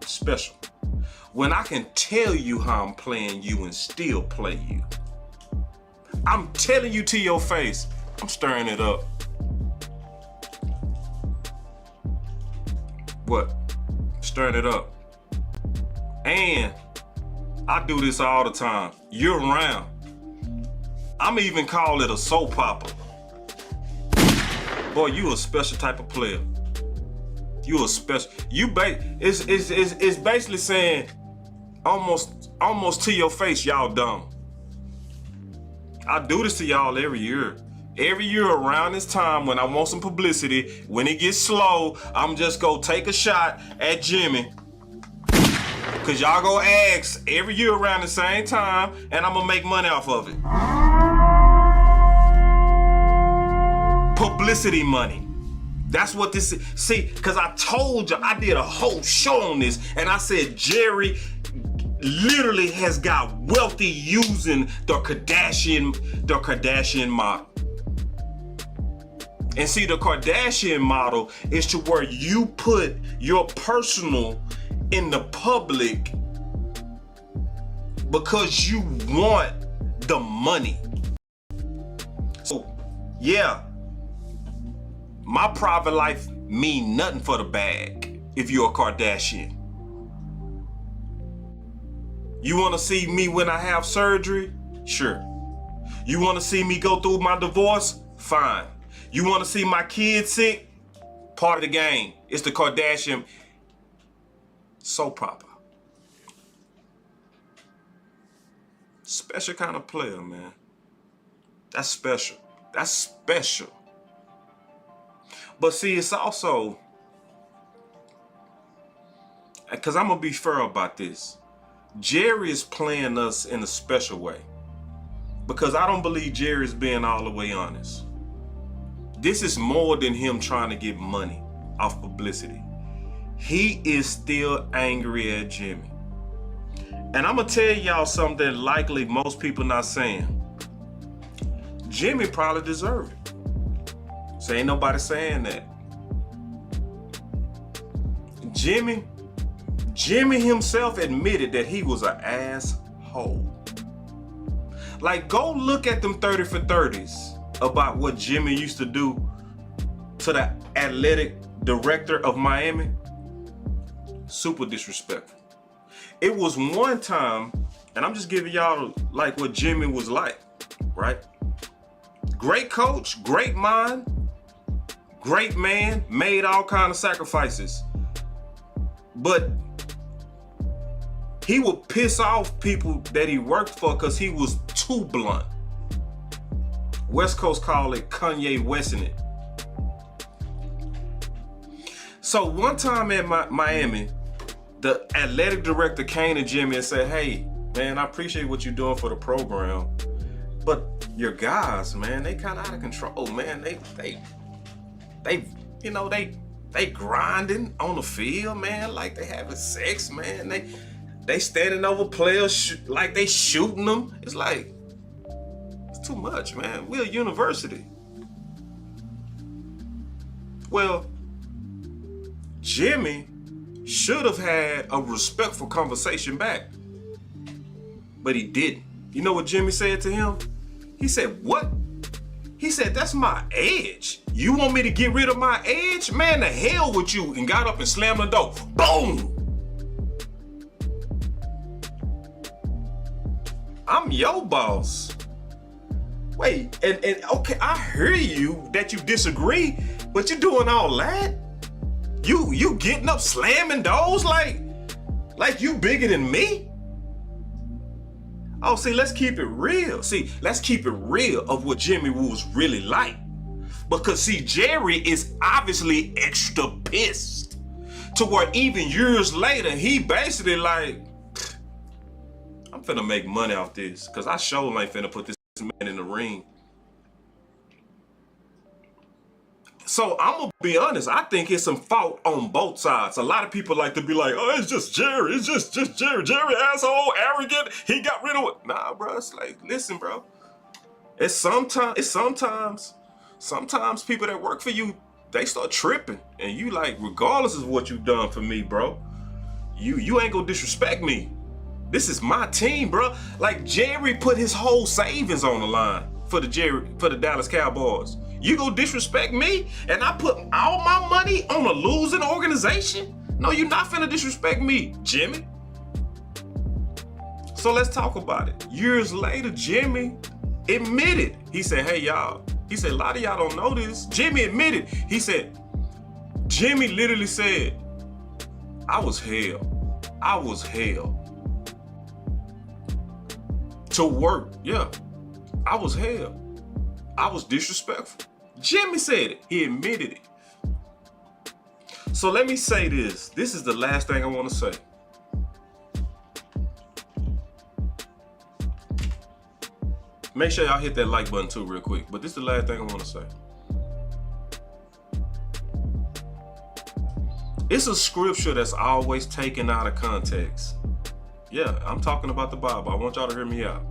Special. When I can tell you how I'm playing you and still play you. I'm telling you to your face, I'm stirring it up. What? Stirring it up. And I do this all the time, year round. I'm even call it a soap opera. Boy, you a special type of player. You a special. It's basically saying, almost to your face, y'all dumb. I do this to y'all every year. Every year around this time when I want some publicity, when it gets slow, I'm just gonna take a shot at Jimmy. Cause y'all go ask every year around the same time, and I'm gonna make money off of it. Publicity money. That's what this is. See, cause I told you, I did a whole show on this, and I said Jerry literally has got wealthy using the Kardashian model. And see, the Kardashian model is to where you put your personal in the public because you want the money. So, yeah, my private life mean nothing for the bag if you're a Kardashian. You want to see me when I have surgery? Sure. You want to see me go through my divorce? Fine. You want to see my kids sick? Part of the game. It's the Kardashian soap opera. Special kind of player, man. That's special. That's special. But see, it's also, because I'm going to be fair about this. Jerry is playing us in a special way. Because I don't believe Jerry is being all the way honest. This is more than him trying to get money off publicity. He is still angry at Jimmy. And I'm going to tell y'all something likely most people not saying. Jimmy probably deserved it. So ain't nobody saying that. Jimmy himself admitted that he was an asshole. Like, go look at them 30 for 30s about what Jimmy used to do to the athletic director of Miami. Super disrespectful. It was one time, and I'm just giving y'all like what Jimmy was like, right? Great coach, great mind, great man, made all kind of sacrifices. But he would piss off people that he worked for because he was too blunt. West Coast call it Kanye Westing it. So one time in Miami, the athletic director came to Jimmy and said, "Hey, man, I appreciate what you're doing for the program, but your guys, man, they kind of out of control, man. They grinding on the field, man, like they having sex, man. They standing over players like they shooting them. It's like, it's too much, man. We're a university." Well, Jimmy should have had a respectful conversation back, but he didn't. You know what Jimmy said to him? He said, "What?" He said, "That's my edge. You want me to get rid of my edge? Man, the hell with you," and got up and slammed the door. Boom! I'm your boss. Wait, and okay, I hear you that you disagree, but you doing all that? You getting up slamming doors like you bigger than me? Oh, see, let's keep it real. See, let's keep it real of what Jimmy was really like. Because see, Jerry is obviously extra pissed to where even years later, he basically like, I'm finna make money off this because I sure ain't finna put this man in the ring. So I'm gonna be honest, I think it's some fault on both sides. A lot of people like to be like, "Oh, it's just Jerry, it's just Jerry. Jerry asshole, arrogant, he got rid of it." Nah, bro, it's like, listen, bro. Sometimes people that work for you, they start tripping. And you like, regardless of what you've done for me, bro, you ain't gonna disrespect me. This is my team, bro. Like Jerry put his whole savings on the line for the Dallas Cowboys. You go disrespect me and I put all my money on a losing organization? No, you're not finna disrespect me, Jimmy. So let's talk about it. Years later, Jimmy admitted. He said, "Hey, y'all." He said, "A lot of y'all don't know this." Jimmy admitted. He said, Jimmy literally said, I was hell. I was hell. To work, yeah. I was hell. I was disrespectful. Jimmy said it. He admitted it. So let me say this. This is the last thing I want to say. Make sure y'all hit that like button too real quick. But this is the last thing I want to say. It's a scripture that's always taken out of context. Yeah, I'm talking about the Bible. I want y'all to hear me out.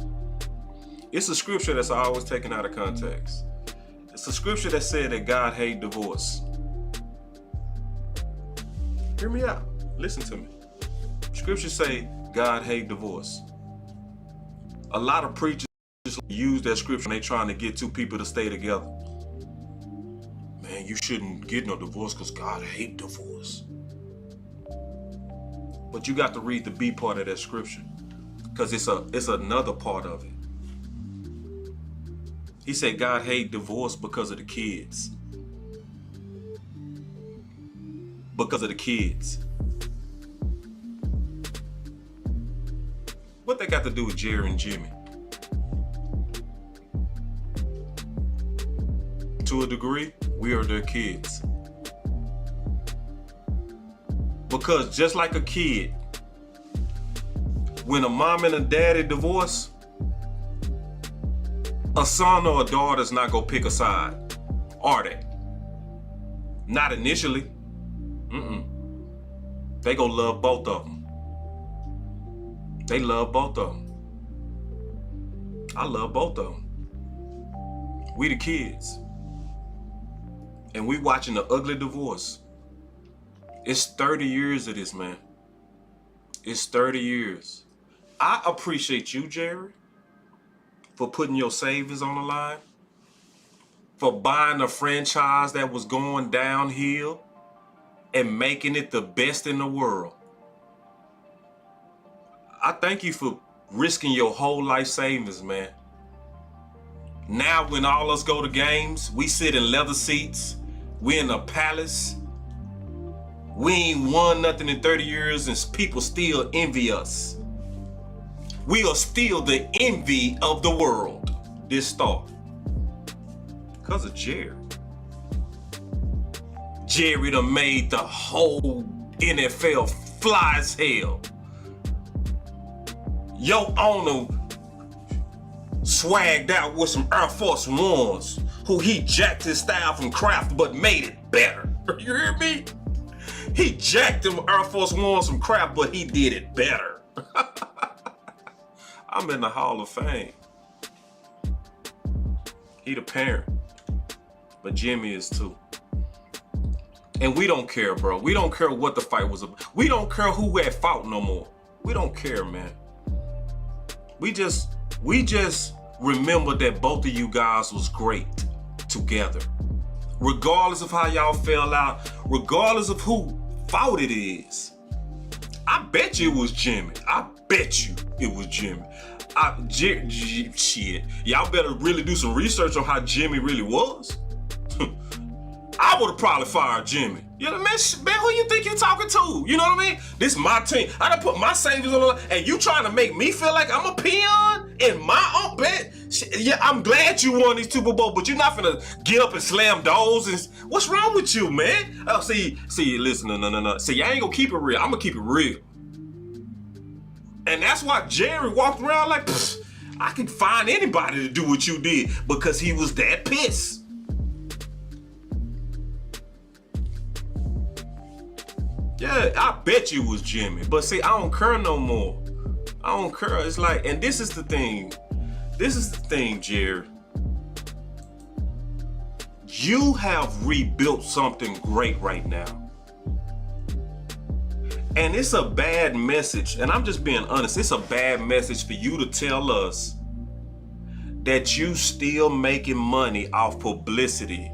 It's a scripture that's always taken out of context. It's a scripture that said that God hates divorce. Hear me out. Listen to me. Scriptures say God hates divorce. A lot of preachers use that scripture when they're trying to get two people to stay together. Man, you shouldn't get no divorce because God hates divorce. But you got to read the B part of that scripture because it's another part of it. He said God hates divorce because of the kids. Because of the kids. What they got to do with Jerry and Jimmy? To a degree, we are their kids. Because just like a kid, when a mom and a daddy divorce, a son or a daughter's not gonna pick a side, are they? Not initially. They gonna love both of them. They love both of them. I love both of them. We the kids. And we watching the ugly divorce. It's 30 years of this, man. It's 30 years. I appreciate you, Jerry, for putting your savings on the line, for buying a franchise that was going downhill and making it the best in the world. I thank you for risking your whole life savings, man. Now when all us go to games, we sit in leather seats, we in a palace, we ain't won nothing in 30 years and people still envy us. We are still the envy of the world. This thought. Because of Jerry. Jerry done made the whole NFL fly as hell. Your owner swagged out with some Air Force Ones, who he jacked his style from Kraft but made it better. You hear me? He jacked them Air Force Ones from Kraft, but he did it better. I'm in the Hall of Fame. He the parent, but Jimmy is too. And we don't care, bro. We don't care what the fight was about. We don't care who had fought no more. We don't care, man. We just remember that both of you guys was great together. Regardless of how y'all fell out, regardless of who fault it is. I bet you it was Jimmy. I bet you it was Jimmy. Shit. Y'all better really do some research on how Jimmy really was. I would have probably fired Jimmy. You know what I mean? Man, who you think you're talking to? You know what I mean? This is my team. I done put my savings on the line, and you trying to make me feel like I'm a peon in my own bed? Yeah, I'm glad you won these Super Bowls, but you're not finna get up and slam doors. And what's wrong with you, man? Oh, see, listen, no. See, I ain't gonna keep it real. I'm gonna keep it real. And that's why Jerry walked around like, I could find anybody to do what you did, because he was that pissed. Yeah, I bet you it was Jimmy. But see, I don't care no more. I don't care. It's like, and this is the thing. This is the thing, Jerry. You have rebuilt something great right now. And it's a bad message, and I'm just being honest, it's a bad message for you to tell us that you still making money off publicity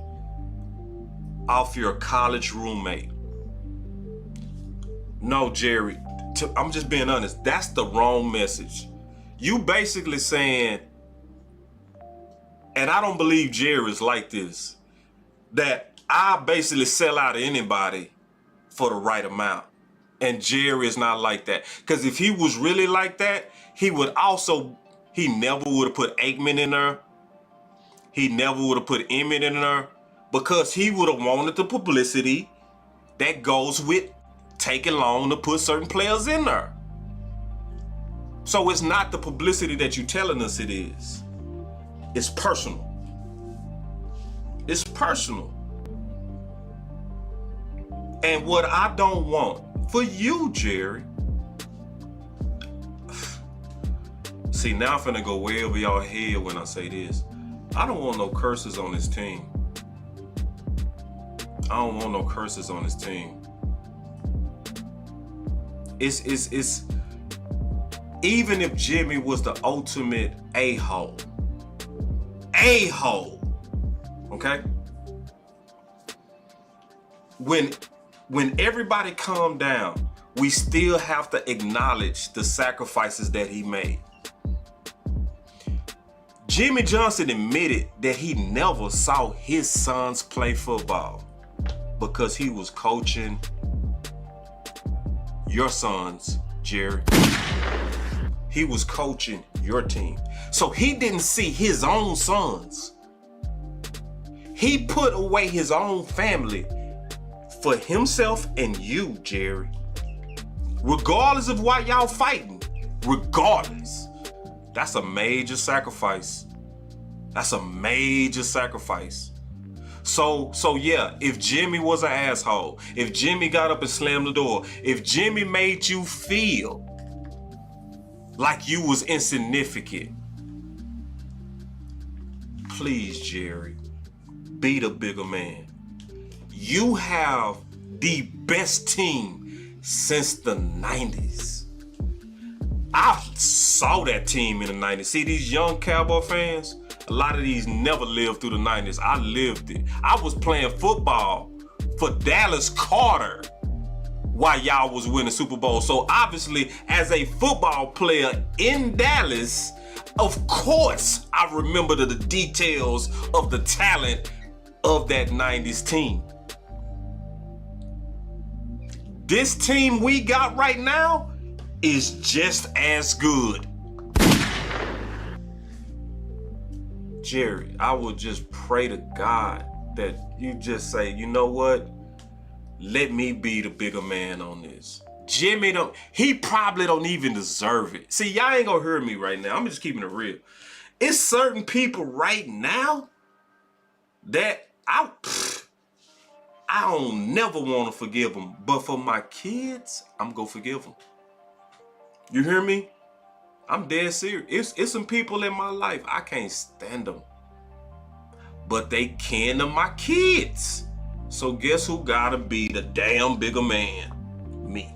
off your college roommate. No, Jerry, I'm just being honest, that's the wrong message. You basically saying, and I don't believe Jerry is like this, that I basically sell out to anybody for the right amount. And Jerry is not like that. Because if he was really like that, he never would have put Aikman in there. He never would have put Emmett in there, because he would have wanted the publicity that goes with taking long to put certain players in there. So it's not the publicity that you're telling us it is. It's personal. It's personal. And what I don't want for you, Jerry. See, now I'm finna go way over y'all head when I say this. I don't want no curses on this team. I don't want no curses on this team. It's even if Jimmy was the ultimate a-hole, okay? When everybody calmed down, we still have to acknowledge the sacrifices that he made. Jimmy Johnson admitted that he never saw his sons play football because he was coaching your sons, Jerry. He was coaching your team. So he didn't see his own sons. He put away his own family for himself and you, Jerry. Regardless of why y'all fighting, regardless. That's a major sacrifice. That's a major sacrifice. So yeah, if Jimmy was an asshole, if Jimmy got up and slammed the door, if Jimmy made you feel like you was insignificant, please, Jerry, be the bigger man. You have the best team since the 90s. I saw that team in the 90s. See, these young Cowboy fans, a lot of these never lived through the 90s. I lived it. I was playing football for Dallas Carter while y'all was winning Super Bowl. So obviously, as a football player in Dallas, of course, I remember the details of the talent of that 90s team. This team we got right now is just as good. Jerry, I would just pray to God that you just say, you know what? let me be the bigger man on this. Jimmy he probably don't even deserve it. See, y'all ain't gonna hear me right now. I'm just keeping it real. It's certain people right now that I don't never want to forgive them. But for my kids, I'm gonna forgive them. You hear me? I'm dead serious. It's some people in my life, I can't stand them. But they kin to my kids. So guess who gotta be the damn bigger man? Me.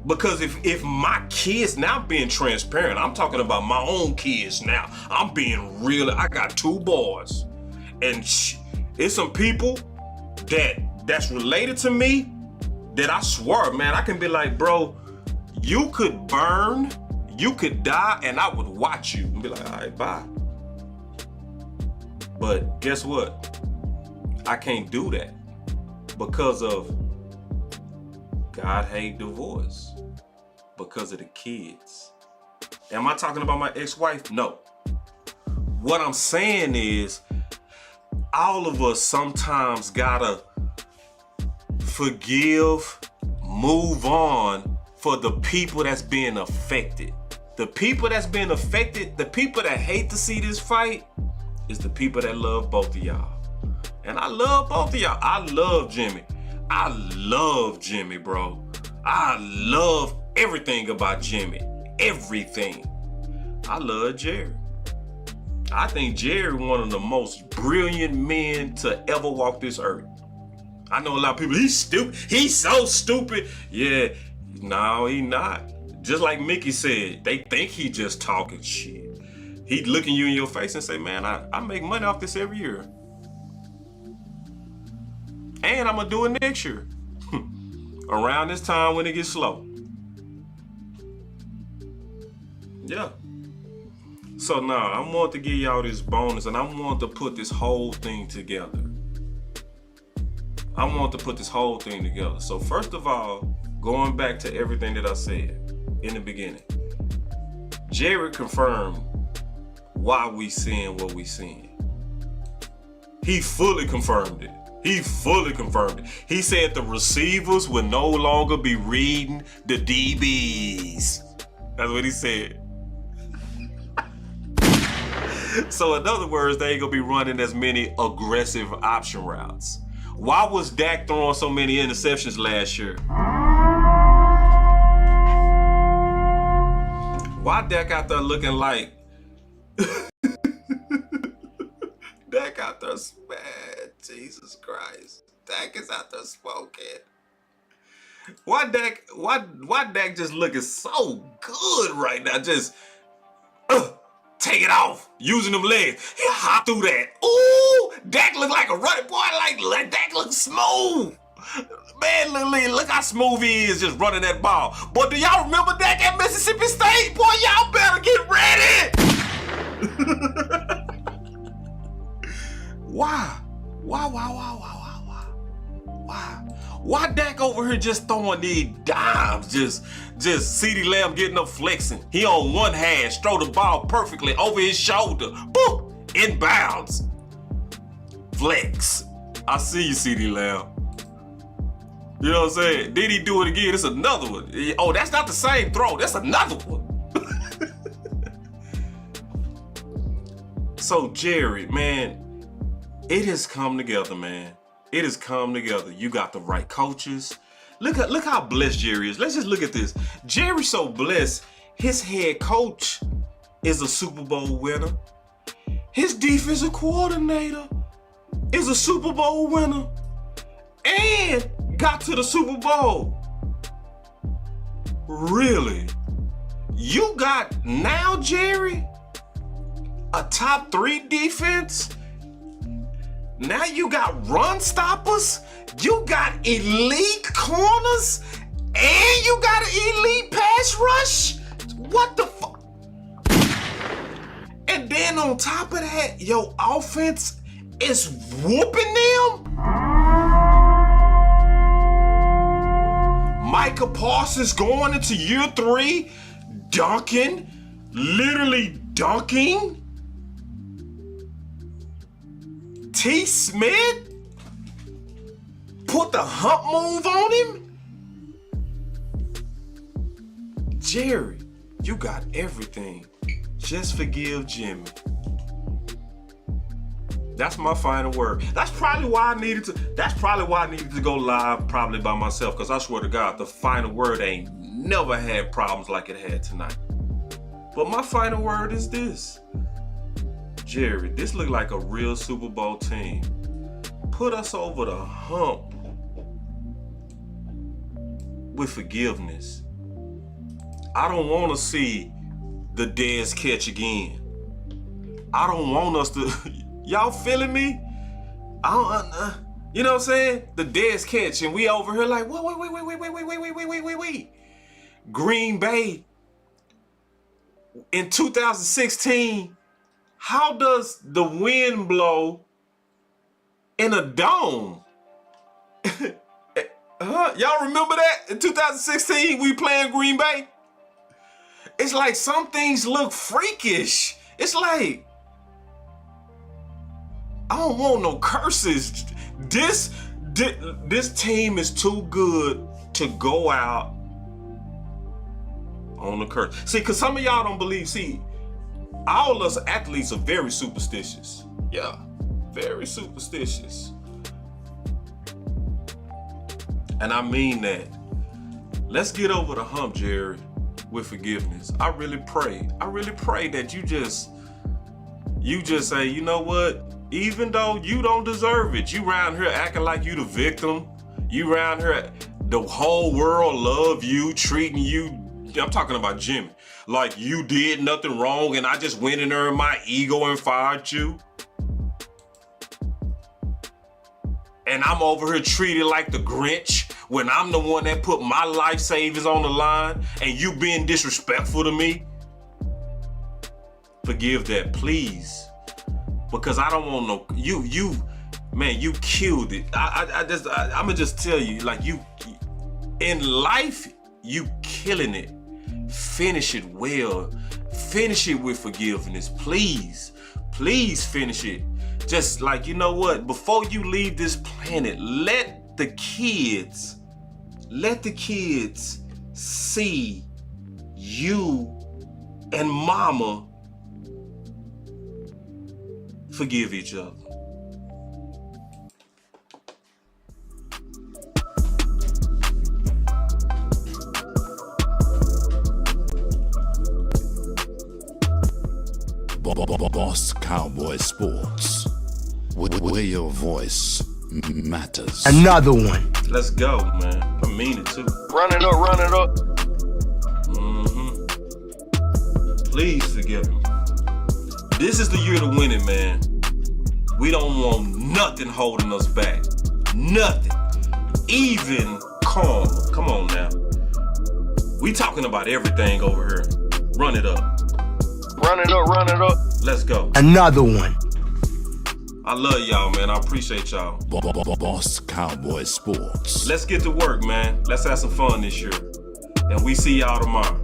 Because if my kids, now I'm being transparent, I'm talking about my own kids now. I'm being real. I got 2 boys. And it's some people that's related to me that I swear, man, I can be like, bro, you could burn, you could die, and I would watch you and be like, all right, bye. But guess what? I can't do that because of God hate divorce. Because of the kids. Am I talking about my ex-wife? No. What I'm saying is, all of us sometimes gotta forgive, move on for the people that's being affected. The people that's being affected, the people that hate to see this fight, is the people that love both of y'all. And I love both of y'all. I love Jimmy. I love Jimmy, bro. I love everything about Jimmy. Everything. I love Jerry. I think Jerry one of the most brilliant men to ever walk this earth. I know a lot of people, he's stupid. He's so stupid. Yeah, no, he not. Just like Mickey said, they think he just talking shit. He looking you in your face and say, man, I make money off this every year. And I'm gonna do it next year. Around this time when it gets slow. Yeah. So now I want to give y'all this bonus and I want to put this whole thing together. I want to put this whole thing together. So first of all, going back to everything that I said in the beginning, Jerry confirmed why we seeing what we seeing. He fully confirmed it. He fully confirmed it. He said the receivers will no longer be reading the DBs. That's what he said. So in other words, they ain't gonna be running as many aggressive option routes. Why was Dak throwing so many interceptions last year? Why Dak out there looking like Dak out there, man, Jesus Christ. Dak is out there smoking. Why Dak just looking so good right now? Just take it off, using them legs. He hop through that. Ooh, Dak look like a running boy. Like Dak looks smooth. Man, look how smooth he is just running that ball. But do y'all remember Dak at Mississippi State? Boy, y'all better get ready. Why? Why Dak over here just throwing these dimes? Just CeeDee Lamb getting up flexing. He on one hand, throw the ball perfectly over his shoulder. Boop! Inbounds. Flex. I see you, CeeDee Lamb. You know what I'm saying? Did he do it again? It's another one. Oh, that's not the same throw. That's another one. So, Jerry, man, it has come together, man. It has come together. You got the right coaches. Look how blessed Jerry is. Let's just look at this. Jerry's so blessed. His head coach is a Super Bowl winner. His defensive coordinator is a Super Bowl winner. And got to the Super Bowl. Really? You got now, Jerry, a top 3 defense? Now you got run stoppers, you got elite corners, and you got an elite pass rush? What the fuck? And then on top of that, your offense is whooping them? Micah Parsons going into year 3, dunking, literally dunking. T. Smith put the hump move on him? Jerry, you got everything. Just forgive Jimmy. That's my final word. That's probably why I needed to go live probably by myself, because I swear to God, the final word ain't never had problems like it had tonight. But my final word is this. Jerry, this look like a real Super Bowl team. Put us over the hump with forgiveness. I don't want to see the Dez catch again. I don't want us to... Y'all feeling me? I don't... you know what I'm saying? The Dez catch, and we over here like, wait. Green Bay in 2016, how does the wind blow in a dome? Y'all remember that? In 2016, we playing Green Bay? It's like some things look freakish. It's like, I don't want no curses. This team is too good to go out on the curse. See, because some of y'all don't believe. See, all of us athletes are very superstitious. Yeah, very superstitious. And I mean that. Let's get over the hump, Jerry, with forgiveness. I really pray that you just say, you know what? Even though you don't deserve it, you around here acting like you the victim. You around here, the whole world love you, treating you, I'm talking about Jimmy, like you did nothing wrong and I just went in there in my ego and fired you. And I'm over here treated like the Grinch when I'm the one that put my life savings on the line and you being disrespectful to me. Forgive that, please. Because I don't want no, man, you killed it. I'ma just tell you, like you, in life, you killing it. Finish it well. Finish it with forgiveness, please. Please finish it. Just like, you know what? Before you leave this planet, let the kids see you and mama forgive each other. Boss Cowboy Sports, where your voice matters. Another one. Let's go, man. I mean it too. Run it up. Please forgive me. This is the year to win it, man. We don't want nothing holding us back. Nothing. Even karma. Come on now. We talking about everything over here. Run it up. Run it up. Let's go. Another one. I love y'all, man. I appreciate y'all. Boss Cowboy Sports. Let's get to work, man. Let's have some fun this year. And we see y'all tomorrow.